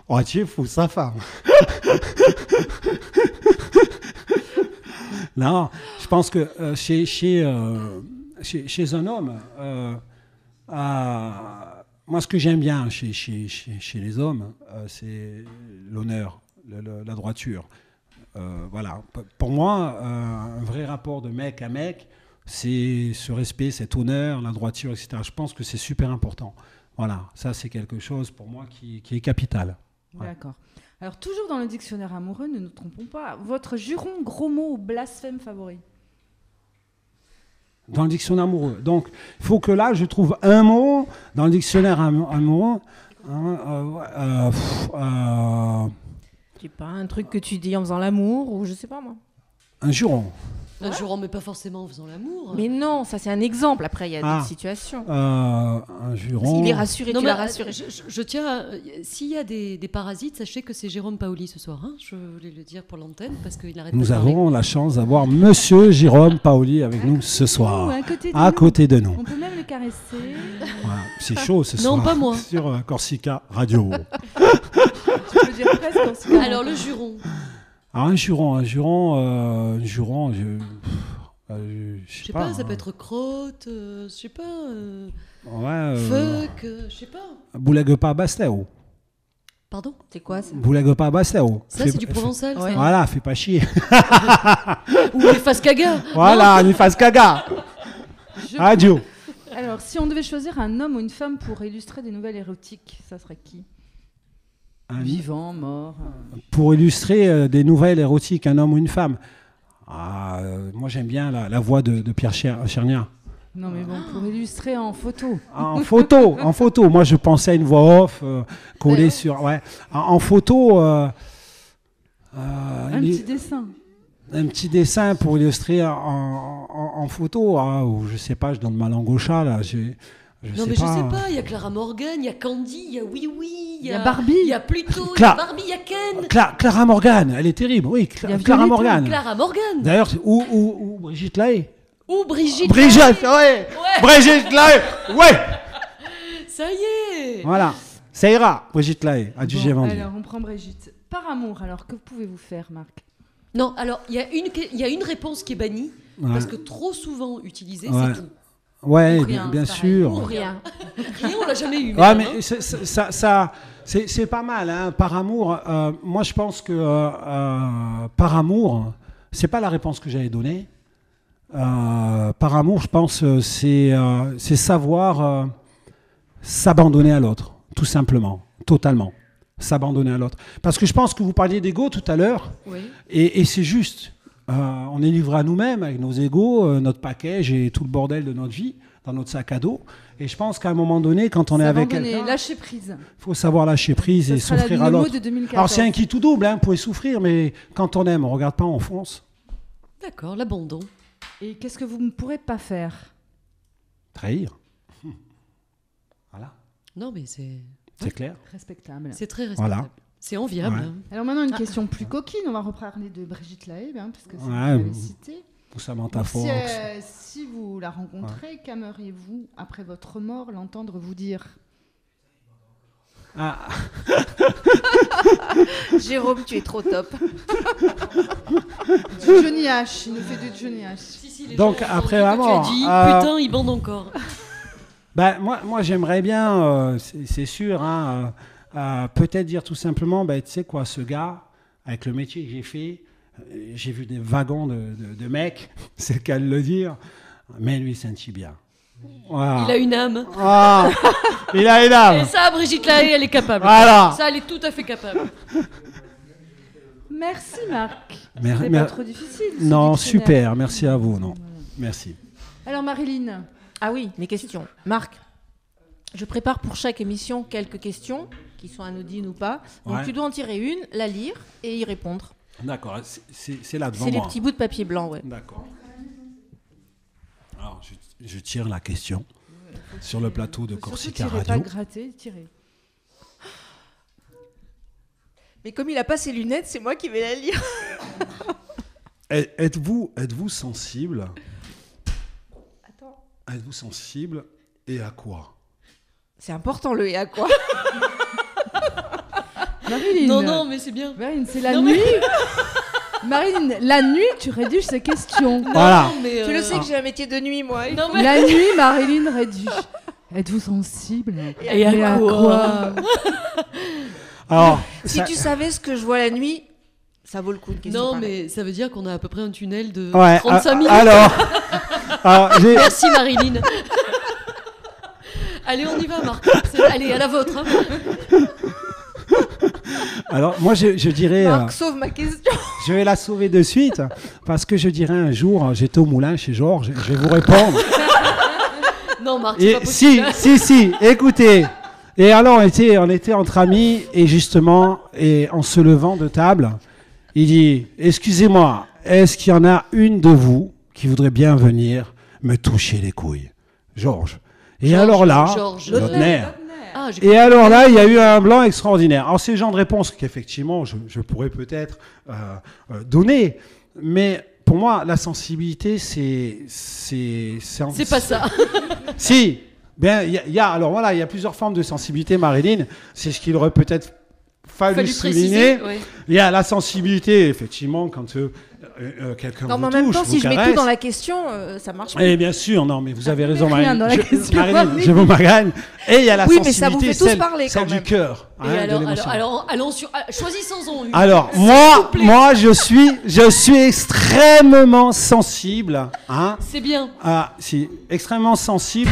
Speaker 4: Oh, tu es fou, sa femme. Non, je pense que chez un homme, moi, ce que j'aime bien chez les hommes, c'est l'honneur, la droiture. Voilà. Pour moi, un vrai rapport de mec à mec, c'est ce respect, cet honneur, la droiture, etc. Je pense que c'est super important. Voilà, ça c'est quelque chose pour moi qui est capital. Ouais.
Speaker 2: D'accord. Alors, toujours dans le dictionnaire amoureux, ne nous trompons pas, votre juron, gros mot ou blasphème favori?
Speaker 4: Dans le dictionnaire amoureux. Donc, il faut que là, je trouve un mot dans le dictionnaire amoureux.
Speaker 3: Je sais pas, un truc que tu dis en faisant l'amour ou je sais pas moi.
Speaker 4: Un juron.
Speaker 1: Un jour, mais pas forcément en faisant l'amour.
Speaker 3: Mais non, ça c'est un exemple. Après, il y a d'autres situations.
Speaker 4: Un
Speaker 3: Parce
Speaker 4: juron.
Speaker 3: qu'il est rassuré,
Speaker 1: Non,
Speaker 3: tu
Speaker 1: mais,
Speaker 3: l'as rassuré.
Speaker 1: je tiens à- s'il y a des parasites, sachez que c'est Jérôme Paoli ce soir. Hein. Je voulais le dire pour l'antenne parce qu'il arrête
Speaker 4: Nous
Speaker 1: pas de parler.
Speaker 4: avons la chance d'avoir Monsieur Jérôme Paoli avec nous ce
Speaker 2: Ou
Speaker 4: soir.
Speaker 2: à côté de nous.
Speaker 4: À côté de nous.
Speaker 2: On peut même le caresser.
Speaker 4: Voilà. C'est chaud ce
Speaker 1: Non,
Speaker 4: soir.
Speaker 1: pas moi.
Speaker 4: Sur Corsica Radio.
Speaker 2: Tu peux dire presque en ce cas.
Speaker 1: Alors, le juron.
Speaker 4: Alors, un juron,
Speaker 1: Je sais pas, ça peut être crotte, je sais pas,
Speaker 4: Ouais.
Speaker 1: fuck, je sais pas.
Speaker 4: Boulegue pas Bastéo.
Speaker 1: Pardon?
Speaker 3: C'est quoi ça?
Speaker 4: Boulegue pas Bastéo.
Speaker 1: Ça, c'est du provençal,
Speaker 3: Ouais.
Speaker 1: ça.
Speaker 4: Voilà, fais pas chier.
Speaker 1: Ou les fascagas.
Speaker 4: Voilà, on y fasse caga.
Speaker 2: Je-
Speaker 4: Radio.
Speaker 2: Alors, si on devait choisir un homme ou une femme pour illustrer des nouvelles érotiques, ça serait qui? Vivant, mort.
Speaker 4: Pour illustrer des nouvelles érotiques, un homme ou une femme. Moi, j'aime bien la voix de Pierre Chernia.
Speaker 2: Non, mais bon, pour illustrer en photo.
Speaker 4: En photo. Moi, je pensais à une voix off collée sur. Ouais. En photo.
Speaker 2: Un petit dessin.
Speaker 4: Un petit dessin pour illustrer en photo. Ou je sais pas, je donne ma langue au chat là. Je
Speaker 1: Je sais pas, il y a Clara Morgan, il y a Candy, il y a Oui Oui,
Speaker 2: Il y a Barbie.
Speaker 1: il y a Pluto, il y a Barbie, il y a Ken.
Speaker 4: Clara Morgan, elle est terrible. Oui,
Speaker 2: Il y a
Speaker 4: Clara
Speaker 2: Violetta.
Speaker 4: Morgan.
Speaker 1: Clara Morgan.
Speaker 4: D'ailleurs, ou Brigitte Lahaye.
Speaker 1: Ou Brigitte.
Speaker 4: Brigitte,
Speaker 1: Lahaye.
Speaker 4: ouais.
Speaker 1: Ouais.
Speaker 4: Brigitte Lahaye, ouais.
Speaker 1: Ça y est.
Speaker 4: Voilà. Ça ira, Brigitte Lahaye, a du
Speaker 2: Bon,
Speaker 4: j'ai vendu.
Speaker 2: alors, on prend Brigitte. Par amour, alors, que pouvez-vous faire, Marc?
Speaker 1: Non, alors, il y a une réponse qui est bannie,
Speaker 4: Ouais.
Speaker 1: parce que trop souvent utilisée,
Speaker 4: Ouais.
Speaker 1: c'est tout.
Speaker 4: Ouais,
Speaker 2: Ou rien,
Speaker 4: bien
Speaker 2: c'est pareil.
Speaker 4: sûr.
Speaker 3: Ou rien.
Speaker 1: Rien, on l'a jamais eu.
Speaker 4: Ouais,
Speaker 1: mesdames,
Speaker 4: mais c'est pas mal, hein, par amour. Moi, je pense que par amour, c'est pas la réponse que j'avais donnée. Par amour, je pense c'est savoir s'abandonner à l'autre, tout simplement, totalement. S'abandonner à l'autre. Parce que je pense que vous parliez d'ego tout à l'heure,
Speaker 1: Oui.
Speaker 4: et c'est juste. On est livré à nous-mêmes avec nos égos, notre package et tout le bordel de notre vie dans notre sac à dos. Et je pense qu'à un moment donné, quand on est avec
Speaker 2: S'abandonner,
Speaker 4: quelqu'un,
Speaker 2: lâcher prise.
Speaker 4: il faut savoir lâcher prise et
Speaker 2: Ce sera
Speaker 4: s'offrir à
Speaker 2: le mot
Speaker 4: l'autre.
Speaker 2: de 2014.
Speaker 4: Alors c'est un qui tout double, hein, vous pouvez souffrir, mais quand on aime, on regarde pas, on fonce.
Speaker 1: D'accord, l'abandon.
Speaker 2: Et qu'est-ce que vous ne pourrez pas faire?
Speaker 4: Trahir. Voilà,
Speaker 1: Non, mais c'est
Speaker 4: clair.
Speaker 2: Respectable.
Speaker 1: très respectable.
Speaker 4: Voilà.
Speaker 1: C'est enviable.
Speaker 4: Ouais.
Speaker 1: hein.
Speaker 2: Alors maintenant, une question plus coquine. On va reparler de Brigitte Lahaye, parce que c'est vous
Speaker 4: Ouais,
Speaker 2: qui l'avez
Speaker 4: bon.
Speaker 2: citée.
Speaker 4: Ou Samantha
Speaker 2: Donc,
Speaker 4: Fox.
Speaker 2: si vous la rencontrez, qu'aimeriez-vous, après votre mort, l'entendre vous dire?
Speaker 4: Ah,
Speaker 3: Jérôme, tu es trop top.
Speaker 2: Du Johnny H. Il nous fait du Johnny H.
Speaker 1: Si, les
Speaker 4: Donc,
Speaker 1: gens
Speaker 4: après
Speaker 1: entendent
Speaker 4: la
Speaker 1: ce que tu
Speaker 4: mort,
Speaker 1: as dit, putain, il bande encore.
Speaker 4: ben, moi j'aimerais bien, c'est sûr, hein, peut-être dire tout simplement, ben, tu sais quoi, ce gars, avec le métier que j'ai fait, j'ai vu des wagons de mecs, c'est le cas de le dire, mais lui, c'est un petit bien. Voilà.
Speaker 1: Il a une âme.
Speaker 4: Ah, il a une
Speaker 1: Et
Speaker 4: âme.
Speaker 1: ça, Brigitte Lahaye, elle est capable.
Speaker 4: Voilà.
Speaker 1: Ça, elle est tout à fait capable.
Speaker 2: Merci, Marc.
Speaker 4: Mer-
Speaker 2: C'est
Speaker 4: mer-
Speaker 2: pas trop difficile. ce
Speaker 4: Non,
Speaker 2: dictionnaire.
Speaker 4: super, merci à vous. Non. Merci.
Speaker 2: Alors, Marilyn,
Speaker 3: Ah oui, les questions. Marc, je prépare pour chaque émission quelques questions, qui sont anodines ou pas. Donc
Speaker 4: Ouais.
Speaker 3: tu dois en tirer une, la lire et y répondre.
Speaker 4: D'accord, c'est là devant
Speaker 3: C'est les
Speaker 4: moi.
Speaker 3: petits bouts de papier blanc, ouais.
Speaker 4: D'accord. Alors, je tire la question sur le plateau de
Speaker 2: surtout
Speaker 4: Corsica
Speaker 2: tirez pas
Speaker 4: Radio.
Speaker 2: gratter, tirez.
Speaker 3: Mais comme il a pas ses lunettes, c'est moi qui vais la lire.
Speaker 4: Êtes-vous sensible?
Speaker 3: Attends.
Speaker 4: Êtes-vous sensible et à quoi?
Speaker 3: C'est important le et à quoi.
Speaker 2: Marilyn.
Speaker 1: Non, mais c'est bien.
Speaker 2: Marilyn, c'est la
Speaker 1: Non, mais-
Speaker 2: nuit. Marilyn, la nuit, tu rédiges ces questions.
Speaker 4: Voilà.
Speaker 1: Non, mais,
Speaker 3: Tu le sais que j'ai un métier de nuit, moi.
Speaker 1: Non, mais...
Speaker 2: La nuit, Marilyn rédige. Êtes-vous sensible?
Speaker 1: Et à quoi
Speaker 4: Alors,
Speaker 3: Si
Speaker 4: ça-
Speaker 3: tu savais ce que je vois la nuit, ça vaut le coup de question.
Speaker 1: Non,
Speaker 3: pareille.
Speaker 1: mais ça veut dire qu'on a à peu près un tunnel de
Speaker 4: ouais,
Speaker 1: 35 minutes.
Speaker 4: alors, j'ai-
Speaker 1: Merci Marilyn. Allez, on y va, Marc. Allez, à la vôtre. Hein.
Speaker 4: Alors, moi, je dirais...
Speaker 3: Marc, sauve ma question.
Speaker 4: Je vais la sauver de suite, parce que je dirais un jour, j'étais au moulin chez Georges, je vais vous répondre.
Speaker 1: Non, Marc, c'est
Speaker 4: Et
Speaker 1: pas possible.
Speaker 4: si, écoutez. Et alors, on était entre amis, et justement, et en se levant de table, il dit, excusez-moi, est-ce qu'il y en a une de vous qui voudrait bien venir me toucher les couilles? Georges. Et
Speaker 1: Georges,
Speaker 4: alors là,
Speaker 1: Georges.
Speaker 4: Lautner.
Speaker 1: Ah, j'ai
Speaker 4: Et alors là, il y a eu un blanc extraordinaire. Alors, c'est le genre de réponse qu'effectivement, je pourrais peut-être donner, mais pour moi, la sensibilité, c'est
Speaker 1: pas ça.
Speaker 4: Si, bien, il y a plusieurs formes de sensibilité, Marilyn. C'est ce qu'il aurait peut-être fallu souligner.
Speaker 1: préciser, ouais.
Speaker 4: Il y a la sensibilité, effectivement, quand quelqu'un
Speaker 3: Non,
Speaker 4: vous
Speaker 3: mais en même
Speaker 4: touche,
Speaker 3: temps,
Speaker 4: vous
Speaker 3: si je mets
Speaker 4: caresse.
Speaker 3: tout dans la question, ça marche pas.
Speaker 4: Eh bien sûr, non, mais vous avez raison,
Speaker 2: rien
Speaker 4: Marilyn.
Speaker 2: dans la question,
Speaker 4: Marilyn, je vous magagne. Et il y a la
Speaker 3: Oui,
Speaker 4: sensibilité,
Speaker 3: mais ça vous fait tous
Speaker 4: celle,
Speaker 3: parler,
Speaker 4: celle
Speaker 3: quand
Speaker 4: du
Speaker 3: même.
Speaker 4: cœur.
Speaker 1: Et
Speaker 4: hein, de
Speaker 1: alors,
Speaker 4: l'émotion.
Speaker 1: allons sur. Choisissons-en une.
Speaker 4: Alors,
Speaker 1: S'il
Speaker 4: moi,
Speaker 1: vous plaît.
Speaker 4: moi, je suis extrêmement sensible, hein,
Speaker 1: C'est bien.
Speaker 4: extrêmement sensible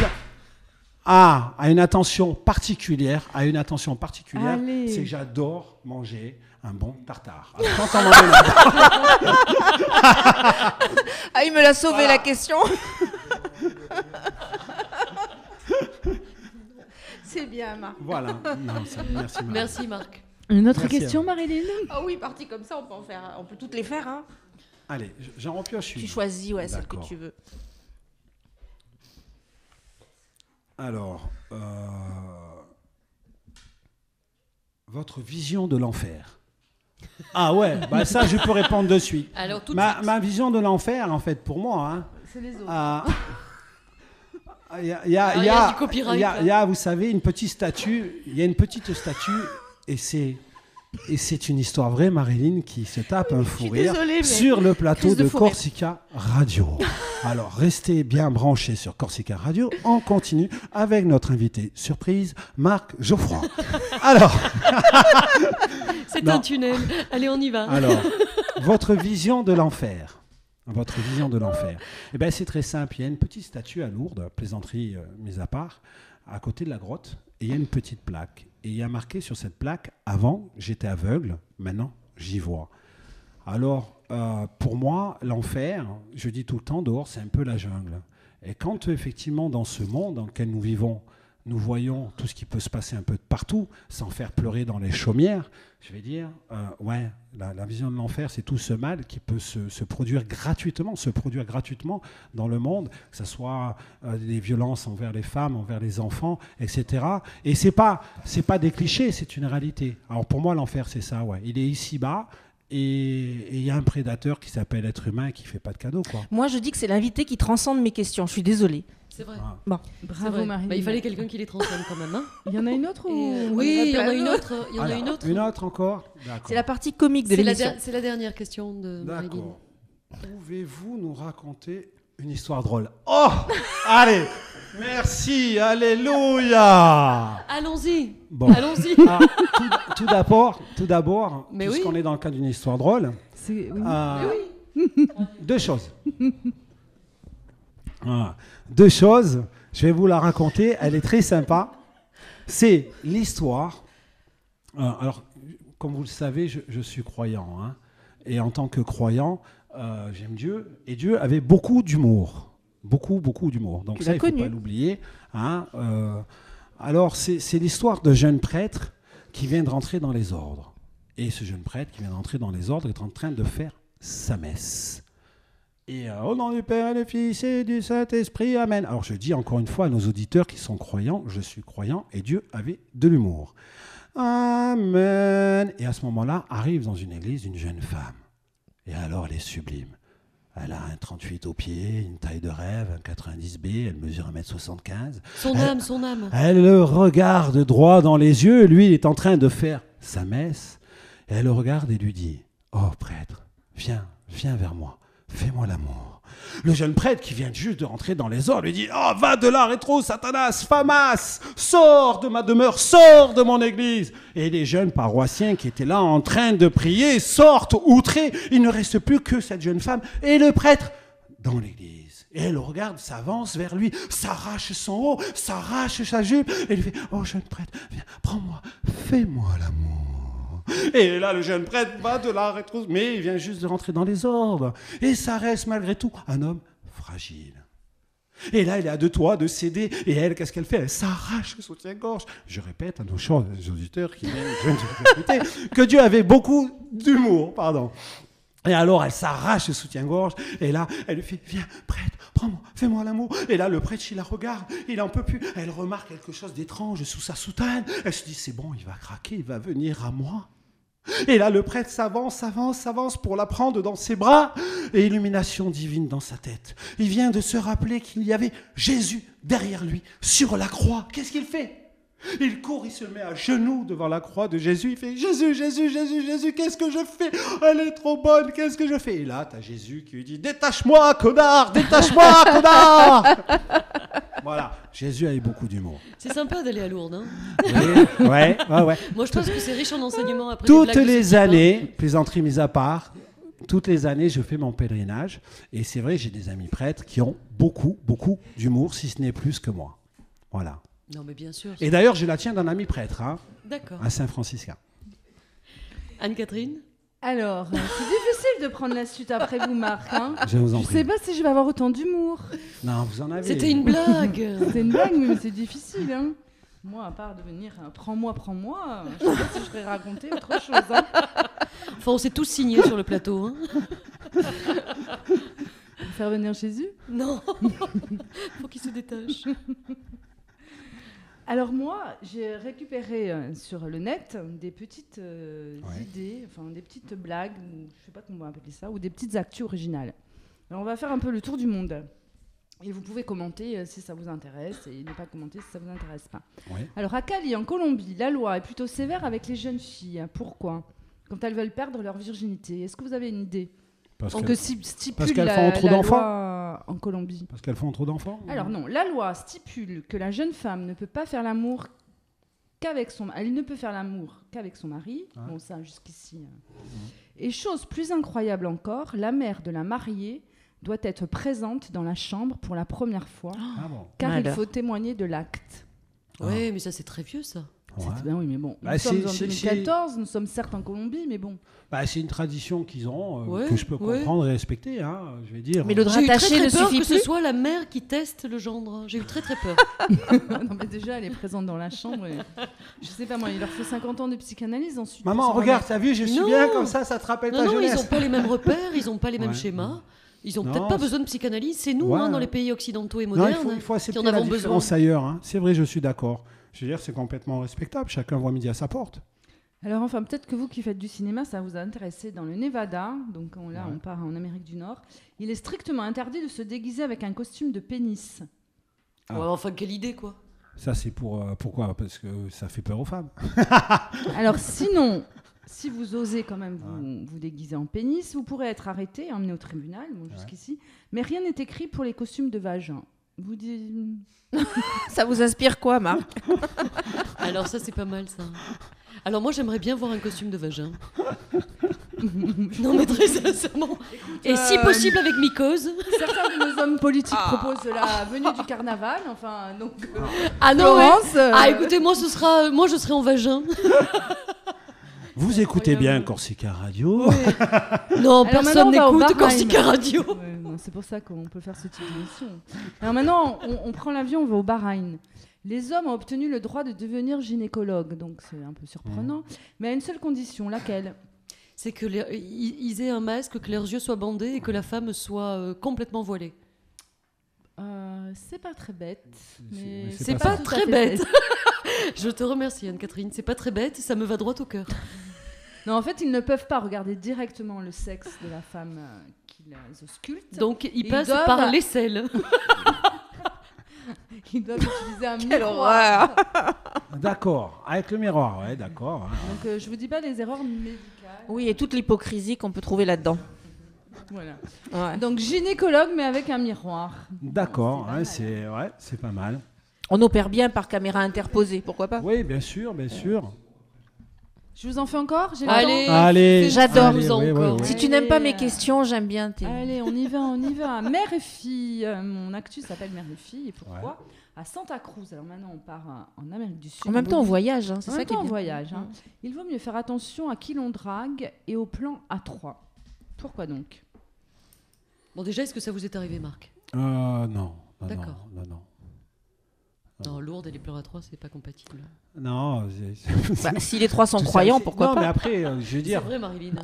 Speaker 4: à une attention particulière,
Speaker 2: Allez.
Speaker 4: c'est que j'adore manger un bon tartare. Alors, quand on en met là-
Speaker 3: Ah, il me l'a sauvé la question. C'est bien, Marc.
Speaker 4: Voilà. Non, merci. Marie.
Speaker 1: Merci, Marc.
Speaker 2: Une autre
Speaker 4: Merci,
Speaker 2: question, Marilyn?
Speaker 3: Ah oui, parti comme ça, on peut toutes les faire. Hein.
Speaker 4: Allez, j'en repioche une.
Speaker 3: Tu choisis, celle que
Speaker 4: D'accord.
Speaker 3: tu veux.
Speaker 4: Alors, votre vision de l'enfer. Ah ouais, bah ça je peux répondre de suite.
Speaker 1: Alors, tout de suite.
Speaker 4: Ma vision de l'enfer, en fait, pour moi, hein,
Speaker 2: C'est les autres.
Speaker 4: il y
Speaker 1: il y a du copyright,
Speaker 4: il y a, vous savez, une petite statue. Il y a une petite statue, et c'est une histoire vraie, Marilyn, qui se tape un fou rire
Speaker 3: désolée, mais
Speaker 4: sur le plateau
Speaker 3: crise de
Speaker 4: de
Speaker 3: fou rire.
Speaker 4: Corsica Radio. Alors, restez bien branchés sur Corsica Radio. On continue avec notre invité surprise, Marc Geoffroy. Alors,
Speaker 1: C'est
Speaker 4: Non.
Speaker 1: un tunnel. Allez, on y va.
Speaker 4: Alors, votre vision de l'enfer. Votre vision de l'enfer. Eh bien, c'est très simple. Il y a une petite statue à Lourdes, plaisanterie mise à part, à côté de la grotte. Et il y a une petite plaque. Et il y a marqué sur cette plaque, avant, j'étais aveugle, maintenant, j'y vois. Alors, pour moi, l'enfer, je dis tout le temps, dehors, c'est un peu la jungle. Et quand, effectivement, dans ce monde dans lequel nous vivons, nous voyons tout ce qui peut se passer un peu de partout, sans faire pleurer dans les chaumières, je vais dire, la vision de l'enfer, c'est tout ce mal qui peut se produire gratuitement dans le monde, que ce soit des violences envers les femmes, envers les enfants, etc. Et c'est pas des clichés, c'est une réalité. Alors pour moi, l'enfer, c'est ça, ouais. Il est ici-bas, et il y a un prédateur qui s'appelle être humain qui fait pas de cadeaux, quoi.
Speaker 3: Moi, je dis que c'est l'invité qui transcende mes questions. Je suis désolée.
Speaker 1: C'est vrai.
Speaker 4: Ah.
Speaker 3: Bon.
Speaker 1: C'est
Speaker 2: Bravo,
Speaker 1: vrai.
Speaker 2: Marilyn.
Speaker 1: Bah, il fallait quelqu'un qui les transforme quand même. Hein.
Speaker 2: Il y en a une autre ou...
Speaker 1: Oui, il y en a une
Speaker 3: plein
Speaker 1: autre. Il y en a
Speaker 4: Alors,
Speaker 1: une autre.
Speaker 4: Une autre encore. D'accord.
Speaker 3: C'est la partie comique de
Speaker 1: C'est
Speaker 3: l'émission.
Speaker 1: c'est la dernière question de Marilyn.
Speaker 4: D'accord. Pouvez-vous nous raconter une histoire drôle? Oh, allez, merci, alléluia.
Speaker 1: Allons-y.
Speaker 4: Bon.
Speaker 1: Allons-y.
Speaker 4: Ah, tout d'abord,
Speaker 1: Mais
Speaker 4: puisqu'on
Speaker 1: oui.
Speaker 4: est dans le cadre d'une histoire drôle,
Speaker 2: C'est... oui.
Speaker 4: deux choses. Deux choses, je vais vous la raconter, elle est très sympa. C'est l'histoire. Alors, comme vous le savez, je suis croyant, hein, et en tant que croyant, j'aime Dieu, et Dieu avait beaucoup d'humour. Beaucoup d'humour. Donc
Speaker 3: Tu
Speaker 4: ça,
Speaker 3: l'as
Speaker 4: il ne faut
Speaker 3: connu.
Speaker 4: pas l'oublier. Hein. Alors, c'est l'histoire de jeune prêtre qui vient de rentrer dans les ordres. Et ce jeune prêtre qui vient de rentrer dans les ordres est en train de faire sa messe. Et au nom du Père, du Fils et du Saint-Esprit, Amen. Alors je dis encore une fois à nos auditeurs qui sont croyants, je suis croyant et Dieu avait de l'humour. Amen. Et à ce moment-là, arrive dans une église une jeune femme. Et alors elle est sublime. Elle a un 38 au pied, une taille de rêve, un 90B, elle mesure 1m75.
Speaker 1: Son âme.
Speaker 4: Elle le regarde droit dans les yeux, lui il est en train de faire sa messe. Et elle le regarde et lui dit, oh prêtre, viens vers moi. Fais-moi l'amour. Le jeune prêtre qui vient juste de rentrer dans les ordres lui dit « Oh, va de là, rétro, Satanas, Famas, sors de ma demeure, sors de mon église !» Et les jeunes paroissiens qui étaient là en train de prier sortent outrés. Il ne reste plus que cette jeune femme et le prêtre dans l'église. Et elle regarde, s'avance vers lui, s'arrache son haut, s'arrache sa jupe et lui fait « Oh, jeune prêtre, viens, prends-moi, fais-moi l'amour. » Et là, le jeune prêtre va de la rétro... Mais il vient juste de rentrer dans les ordres. Et ça reste malgré tout un homme fragile. Et là, il est à deux doigts de céder. Et elle, qu'est-ce qu'elle fait? Elle s'arrache le soutien-gorge. Je répète à nos chers auditeurs qui viennent de répéter que Dieu avait beaucoup d'humour, pardon. Et alors, elle s'arrache le soutien-gorge. Et là, elle lui fait, viens, prêtre, prends-moi, fais-moi l'amour. Et là, le prêtre, il la regarde. Il n'en peut plus. Elle remarque quelque chose d'étrange sous sa soutane. Elle se dit, c'est bon, il va craquer, il va venir à moi. Et là, le prêtre s'avance pour la prendre dans ses bras. Et illumination divine dans sa tête. Il vient de se rappeler qu'il y avait Jésus derrière lui, sur la croix. Qu'est-ce qu'il fait? Il court, il se met à genoux devant la croix de Jésus. Il fait, Jésus, Jésus, Jésus, Jésus, qu'est-ce que je fais? Elle est trop bonne, qu'est-ce que je fais? Et là, t'as Jésus qui lui dit, détache-moi, connard, détache-moi, connard. Voilà, Jésus a eu beaucoup d'humour.
Speaker 1: C'est sympa d'aller à Lourdes. Hein.
Speaker 4: Oui, ouais.
Speaker 1: Moi, je pense que c'est riche en enseignements. Après
Speaker 4: Toutes les années, plaisanterie mise à part, toutes les années, je fais mon pèlerinage. Et c'est vrai, j'ai des amis prêtres qui ont beaucoup, beaucoup d'humour, si ce n'est plus que moi. Voilà.
Speaker 1: Non, mais bien sûr.
Speaker 4: Et d'ailleurs, je la tiens d'un ami prêtre, hein,
Speaker 1: D'accord.
Speaker 4: un Saint-Franciscain.
Speaker 1: Anne-Catherine?
Speaker 2: Alors, c'est difficile de prendre la suite après vous, Marc. Hein.
Speaker 4: Je vous en
Speaker 2: Je
Speaker 4: prie.
Speaker 2: sais pas si je vais avoir autant d'humour.
Speaker 4: Non, vous en avez.
Speaker 1: C'était une blague.
Speaker 2: C'est une blague, mais c'est difficile. Hein. Moi, à part de venir prends-moi, je sais pas si je serais raconté autre chose. Hein.
Speaker 1: Enfin, on s'est tous signés sur le plateau. Hein.
Speaker 2: Faire venir Jésus?
Speaker 1: Non. Faut qu'il se détache.
Speaker 2: Alors moi, j'ai récupéré sur le net des petites idées, enfin des petites blagues, ou, je sais pas comment on va appeler ça, ou des petites actus originales. Alors on va faire un peu le tour du monde. Et vous pouvez commenter si ça vous intéresse et ne pas commenter si ça vous intéresse pas.
Speaker 4: Ouais.
Speaker 2: Alors à Cali, en Colombie, la loi est plutôt sévère avec les jeunes filles. Pourquoi? Quand elles veulent perdre leur virginité. Est-ce que vous avez une idée?
Speaker 4: Parce
Speaker 2: Que stipule
Speaker 4: parce qu'elles font trop
Speaker 2: la
Speaker 4: d'enfants
Speaker 2: loi en Colombie.
Speaker 4: Parce qu'elles font trop d'enfants?
Speaker 2: Alors non, la loi stipule que la jeune femme ne peut pas faire l'amour qu'avec son... Elle ne peut faire l'amour qu'avec son mari.
Speaker 4: Ah.
Speaker 2: Bon, ça, jusqu'ici. Et chose plus incroyable encore, la mère de la mariée doit être présente dans la chambre pour la première fois,
Speaker 4: Ah bon.
Speaker 2: car il
Speaker 3: Malheur.
Speaker 2: faut témoigner de l'acte.
Speaker 1: Oui, mais ça, c'est très vieux, ça.
Speaker 4: Ouais.
Speaker 2: Ben oui, mais bon,
Speaker 4: Bah,
Speaker 2: nous sommes en
Speaker 4: c'est-
Speaker 2: 2014, nous sommes certes en Colombie, mais bon.
Speaker 4: Bah, c'est une tradition qu'ils ont,
Speaker 1: Ouais,
Speaker 4: que je peux
Speaker 1: ouais.
Speaker 4: comprendre et respecter, hein, je vais dire.
Speaker 3: Mais le
Speaker 1: J'ai eu
Speaker 3: rattacher
Speaker 1: très
Speaker 3: ne
Speaker 1: très peur
Speaker 3: suffit
Speaker 1: que ce
Speaker 3: plus.
Speaker 1: soit la mère qui teste le gendre. J'ai eu très très peur.
Speaker 2: Non, mais déjà, elle est présente dans la chambre. Et... Je sais pas moi, il leur faut 50 ans de psychanalyse ensuite.
Speaker 4: Maman,
Speaker 2: pour s'en
Speaker 4: regarde, t'as vu, je suis
Speaker 1: Non.
Speaker 4: bien comme ça te rappelle
Speaker 1: Non,
Speaker 4: ta
Speaker 1: non, ils
Speaker 4: jeunesse.
Speaker 1: n'ont pas les mêmes repères, ils n'ont pas les mêmes
Speaker 4: Ouais.
Speaker 1: schémas. Ils n'ont
Speaker 4: Non,
Speaker 1: peut-être pas
Speaker 4: c'est-
Speaker 1: besoin de psychanalyse. C'est nous,
Speaker 4: Ouais.
Speaker 1: hein, dans les pays occidentaux et
Speaker 4: Non,
Speaker 1: modernes,
Speaker 4: il faut accepter
Speaker 1: qui en
Speaker 4: la
Speaker 1: avons besoin.
Speaker 4: différence ailleurs. Hein. C'est vrai, je suis d'accord. Je veux dire, c'est complètement respectable. Chacun voit midi à sa porte.
Speaker 2: Alors enfin, peut-être que vous qui faites du cinéma, ça vous a intéressé. Dans le Nevada, donc là
Speaker 4: Ouais.
Speaker 2: on part en Amérique du Nord, il est strictement interdit de se déguiser avec un costume de pénis.
Speaker 4: Ah.
Speaker 1: Ouais, enfin, quelle idée, quoi.
Speaker 4: Ça, c'est pourquoi? Parce que ça fait peur aux femmes.
Speaker 2: Alors sinon, si vous osez quand même vous déguiser en pénis, vous pourrez être arrêté, emmené au tribunal, bon, jusqu'ici, mais rien n'est écrit pour les costumes de vagin. Vous dites...
Speaker 3: Ça vous inspire quoi, Marc?
Speaker 1: Alors ça, c'est pas mal, ça. Alors moi, j'aimerais bien voir un costume de vagin. Non, mais très sincèrement. Et si possible avec mycose.
Speaker 2: Certains de nos hommes politiques proposent la venue du carnaval, enfin donc...
Speaker 1: Ah non, ouais.
Speaker 2: Florence,
Speaker 1: Ah, écoutez, moi, je serai en vagin.
Speaker 4: Vous écoutez bien
Speaker 1: Incroyable.
Speaker 4: Corsica Radio.
Speaker 1: Non,
Speaker 2: Alors
Speaker 1: personne
Speaker 2: maintenant, on va au
Speaker 1: n'écoute
Speaker 2: Bahreïn.
Speaker 1: Corsica Radio.
Speaker 2: Ouais, non, c'est pour ça qu'on peut faire ce type d'émission. Alors maintenant, on prend l'avion, on va au Bahreïn. Les hommes ont obtenu le droit de devenir gynécologue, donc c'est un peu surprenant, mais à une seule condition, laquelle?
Speaker 1: C'est que ils aient un masque, que leurs yeux soient bandés et que la femme soit complètement voilée.
Speaker 2: C'est pas très bête, mais
Speaker 1: C'est pas
Speaker 2: tout à
Speaker 1: très
Speaker 2: fait
Speaker 1: bête. Je te remercie, Anne-Catherine. C'est pas très bête, ça me va droit au cœur.
Speaker 2: Non, en fait, ils ne peuvent pas regarder directement le sexe de la femme qui les ausculte.
Speaker 1: Donc, ils
Speaker 2: Ils
Speaker 1: passent
Speaker 2: doivent-
Speaker 1: par l'aisselle.
Speaker 2: Ils doivent utiliser un
Speaker 3: Quelle
Speaker 2: miroir.
Speaker 3: horreur!
Speaker 4: D'accord. Avec le miroir, ouais, d'accord. hein.
Speaker 2: Donc, je vous dis pas les erreurs médicales.
Speaker 3: Oui, et toute l'hypocrisie qu'on peut trouver là-dedans.
Speaker 2: Voilà.
Speaker 3: Ouais.
Speaker 2: Donc, gynécologue, mais avec un miroir.
Speaker 4: D'accord,
Speaker 2: C'est
Speaker 4: hein, c'est pas mal.
Speaker 3: On opère bien par caméra interposée, pourquoi pas?
Speaker 4: Oui, bien sûr, bien sûr.
Speaker 2: Je vous en fais encore? J'ai le
Speaker 1: Allez,
Speaker 4: Allez,
Speaker 3: j'adore.
Speaker 4: allez,
Speaker 1: Fais-nous-en
Speaker 4: oui,
Speaker 1: encore.
Speaker 4: oui,
Speaker 3: Si
Speaker 4: oui.
Speaker 3: tu n'aimes pas mes
Speaker 2: Allez.
Speaker 3: questions, j'aime bien tes...
Speaker 2: temps. Allez, on y va. Mère et fille. Mon actu s'appelle Mère et fille. Et pourquoi? À Santa Cruz. Alors maintenant, on part en Amérique du Sud.
Speaker 3: En même temps, on
Speaker 2: Bolivie.
Speaker 3: voyage, hein, c'est
Speaker 2: En
Speaker 3: ça
Speaker 2: même
Speaker 3: qui est
Speaker 2: temps, on
Speaker 3: bien.
Speaker 2: voyage. Hein. Il vaut mieux faire attention à qui l'on drague et au plan A3. Pourquoi donc?
Speaker 1: Bon, déjà, est-ce que ça vous est arrivé, Marc?
Speaker 4: Non.
Speaker 1: D'accord.
Speaker 4: Non.
Speaker 1: Non, Lourdes et les plans à 3, c'est pas compatible.
Speaker 4: Non.
Speaker 3: Bah, si les trois sont
Speaker 4: Tout ça,
Speaker 3: croyants,
Speaker 4: c'est-
Speaker 3: pourquoi
Speaker 4: non,
Speaker 3: pas?
Speaker 4: mais après, je veux
Speaker 1: C'est
Speaker 4: dire,
Speaker 1: vrai, Marilyn.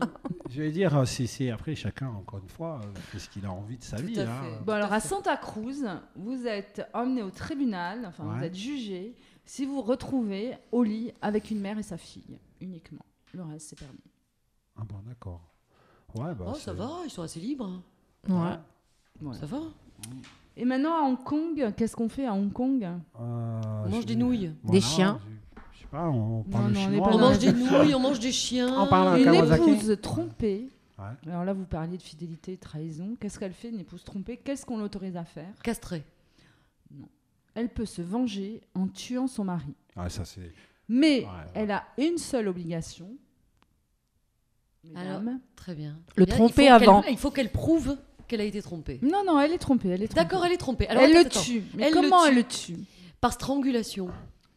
Speaker 4: c'est après chacun, encore une fois, fait ce qu'il a envie de sa
Speaker 1: Tout
Speaker 4: vie.
Speaker 1: à
Speaker 4: hein.
Speaker 1: fait.
Speaker 2: Bon, alors
Speaker 1: Tout à
Speaker 2: à
Speaker 1: fait.
Speaker 2: Santa Cruz, vous êtes emmené au tribunal, enfin vous
Speaker 4: Ouais.
Speaker 2: êtes jugé si vous vous retrouvez au lit avec une mère et sa fille, uniquement. Le reste, c'est permis.
Speaker 4: Ah bon, d'accord. Ouais, bah,
Speaker 1: Oh, ça va, ils sont assez libres.
Speaker 3: Ouais.
Speaker 2: Voilà.
Speaker 1: Ça va.
Speaker 2: Et maintenant à Hong Kong, qu'est-ce qu'on fait à Hong Kong?
Speaker 1: On mange des nouilles.
Speaker 3: Des chiens.
Speaker 4: Je sais pas, on parle
Speaker 2: Non, on est
Speaker 4: chinois.
Speaker 2: pas
Speaker 1: On
Speaker 2: dans
Speaker 1: mange
Speaker 2: la-
Speaker 1: des nouilles, on mange des chiens.
Speaker 4: On parle
Speaker 2: Une
Speaker 4: Kawasaki.
Speaker 2: épouse trompée.
Speaker 4: Ouais.
Speaker 2: Alors là, vous parliez de fidélité, de trahison. Qu'est-ce qu'elle fait, une épouse trompée? Qu'est-ce qu'on l'autorise à faire?
Speaker 1: Castré.
Speaker 2: Elle peut se venger en tuant son mari.
Speaker 4: Ah, ça c'est.
Speaker 2: Mais
Speaker 4: Ouais.
Speaker 2: elle a une seule obligation. Mesdames.
Speaker 1: Très bien.
Speaker 3: Le
Speaker 1: Eh bien,
Speaker 3: tromper
Speaker 1: il faut
Speaker 3: avant.
Speaker 1: Il faut qu'elle prouve qu'elle a été trompée.
Speaker 2: Non, elle est trompée. Elle est trompée.
Speaker 1: D'accord, elle est trompée. Alors,
Speaker 2: Elle le
Speaker 1: attends.
Speaker 2: tue. Mais
Speaker 1: Elle le
Speaker 2: comment elle
Speaker 1: tue.
Speaker 2: le tue?
Speaker 1: Par strangulation.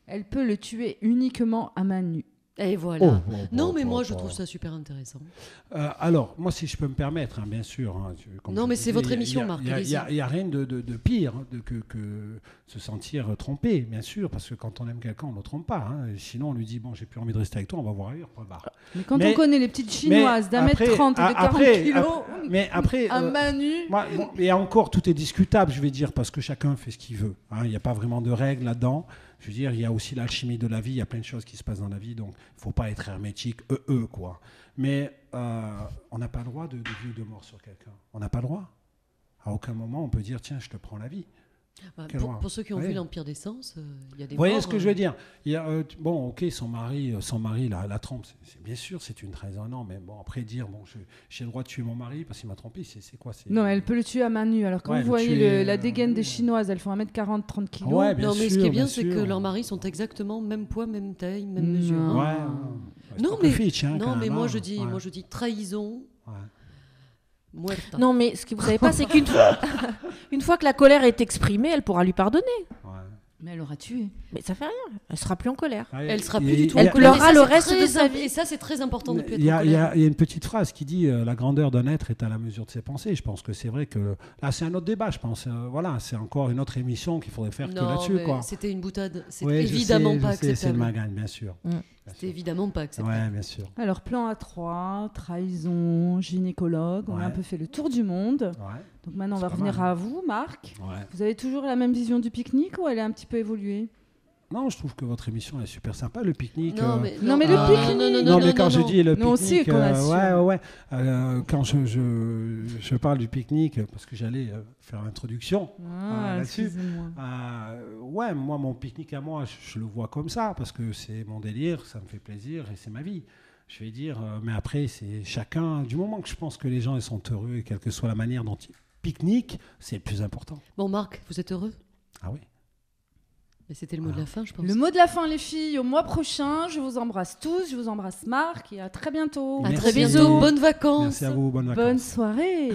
Speaker 2: Elle peut le tuer uniquement à main nue.
Speaker 1: Et voilà.
Speaker 4: Oh,
Speaker 1: Non, mais moi, je trouve ça super intéressant.
Speaker 4: Alors, moi, si je peux me permettre, hein, bien sûr. Hein, comme
Speaker 1: Non,
Speaker 4: je
Speaker 1: mais
Speaker 4: disais,
Speaker 1: c'est votre
Speaker 4: il y a-
Speaker 1: émission,
Speaker 4: il y a-
Speaker 1: Marc,
Speaker 4: Il
Speaker 1: allez-y.
Speaker 4: n'y a rien de pire hein, que se sentir trompé, bien sûr, parce que quand on aime quelqu'un, on ne le trompe pas. Hein, et sinon, on lui dit bon, j'ai plus envie de rester avec toi, on va voir ailleurs. Point barre.
Speaker 2: Mais quand
Speaker 4: Mais-
Speaker 2: on connaît les petites chinoises d'un
Speaker 4: après-
Speaker 2: mètre 30 et de 40
Speaker 4: après-
Speaker 2: kilos,
Speaker 4: Mais après,
Speaker 2: à main nue.
Speaker 4: moi, bon, et encore, tout est discutable, je vais dire, parce que chacun fait ce qu'il veut. hein. Il n'y a pas vraiment de règles là-dedans. Je veux dire, il y a aussi l'alchimie de la vie, il y a plein de choses qui se passent dans la vie, donc il ne faut pas être hermétique, quoi. Mais on n'a pas le droit de vivre de mort sur quelqu'un. On n'a pas le droit. À aucun moment, on peut dire, tiens, je te prends la vie.
Speaker 1: Bah,
Speaker 4: Quel droit.
Speaker 1: pour ceux qui ont
Speaker 4: Oui.
Speaker 1: vu l'Empire des Sens, il y a des
Speaker 4: Vous voyez
Speaker 1: morts,
Speaker 4: ce que je veux dire? Il y a, bon, ok, son mari la trompe, bien sûr, c'est une trahison. Non, mais bon, après dire, bon, j'ai le droit de tuer mon mari parce qu'il m'a trompé, c'est quoi?
Speaker 2: Non, elle peut le tuer à main nue. Alors quand
Speaker 4: Ouais,
Speaker 2: vous
Speaker 4: le
Speaker 2: voyez
Speaker 4: tuer,
Speaker 2: la dégaine des
Speaker 4: ouais.
Speaker 2: chinoises, elles font 1m40, 30 kilos.
Speaker 4: Ouais, bien
Speaker 1: Non, mais ce
Speaker 4: sûr,
Speaker 1: qui est bien,
Speaker 4: bien
Speaker 1: c'est que
Speaker 4: sûr.
Speaker 1: leurs maris sont exactement même poids, même taille, même
Speaker 2: Non.
Speaker 1: mesure.
Speaker 2: Ah.
Speaker 4: Ouais,
Speaker 1: Non,
Speaker 4: c'est pas
Speaker 1: mais-
Speaker 4: que Fitch, hein,
Speaker 1: Non,
Speaker 4: quand
Speaker 1: mais
Speaker 4: même,
Speaker 1: moi
Speaker 4: hein.
Speaker 1: je dis,
Speaker 4: Ouais.
Speaker 1: moi je dis trahison,
Speaker 4: Ouais.
Speaker 1: muerta.
Speaker 3: Non, mais ce que vous savez pas, c'est qu'une fois... une fois que la colère est exprimée, elle pourra lui pardonner.
Speaker 4: Ouais.
Speaker 2: Mais elle aura tué.
Speaker 3: Mais ça fait rien. Elle sera plus en colère.
Speaker 4: Ouais,
Speaker 1: Elle sera
Speaker 4: il y
Speaker 1: plus
Speaker 4: a-
Speaker 1: du tout
Speaker 4: il y
Speaker 1: en
Speaker 4: a-
Speaker 1: colère.
Speaker 3: pleurera
Speaker 1: Et ça,
Speaker 3: le
Speaker 1: c'est
Speaker 3: reste
Speaker 1: très
Speaker 3: de sa
Speaker 1: imp-
Speaker 3: vie.
Speaker 1: Et ça, c'est très important de plus être
Speaker 4: Il y,
Speaker 1: en
Speaker 4: a, il y
Speaker 1: colère.
Speaker 4: a- il y a une petite phrase qui dit la grandeur d'un être est à la mesure de ses pensées. Je pense que c'est vrai que là, c'est un autre débat. Je pense, voilà, c'est encore une autre émission qu'il faudrait faire que
Speaker 1: Non,
Speaker 4: là-dessus,
Speaker 1: mais
Speaker 4: quoi.
Speaker 1: c'était une boutade. C'est
Speaker 4: Ouais, je
Speaker 1: évidemment
Speaker 4: sais,
Speaker 1: pas
Speaker 4: je sais, c'est le
Speaker 1: acceptable.
Speaker 4: magagne, bien sûr.
Speaker 3: Mm.
Speaker 4: Bien
Speaker 1: C'est
Speaker 4: sûr.
Speaker 1: évidemment pas acceptable.
Speaker 4: Ouais, bien sûr.
Speaker 2: Alors plan A3, trahison, gynécologue. On a
Speaker 4: Ouais.
Speaker 2: un peu fait le tour du monde.
Speaker 4: Ouais.
Speaker 2: Donc maintenant, on
Speaker 4: C'est
Speaker 2: va
Speaker 4: pas
Speaker 2: revenir
Speaker 4: mal,
Speaker 2: à vous, Marc.
Speaker 4: Ouais.
Speaker 2: Vous avez toujours la même vision du pique-nique ou elle est un petit peu évoluée?
Speaker 4: Non, je trouve que votre émission est super sympa. Le pique-nique.
Speaker 1: Non,
Speaker 2: Non, mais le pique-nique.
Speaker 4: Non, mais quand je dis le
Speaker 2: Nous aussi,
Speaker 4: pique-nique,
Speaker 2: qu'on assure.
Speaker 4: ouais. Quand je parle du pique-nique, parce que j'allais faire l'introduction.
Speaker 2: Ah,
Speaker 4: là-dessus.
Speaker 2: excusez-moi.
Speaker 4: Ouais, moi, mon pique-nique à moi, je le vois comme ça, parce que c'est mon délire, ça me fait plaisir et c'est ma vie. Je vais dire, mais après, c'est chacun. Du moment que je pense que les gens ils sont heureux, et quelle que soit la manière dont ils pique-niquent, c'est le plus important.
Speaker 1: Bon, Marc, vous êtes heureux?
Speaker 4: Ah oui.
Speaker 1: Mais c'était le mot de la fin, je pense.
Speaker 2: Le mot de la fin, les filles, au mois prochain. Je vous embrasse tous, je vous embrasse Marc et à très bientôt.
Speaker 1: À
Speaker 4: Merci.
Speaker 1: très bientôt. Bonnes vacances.
Speaker 4: Merci à vous, bonnes vacances.
Speaker 2: Bonne soirée.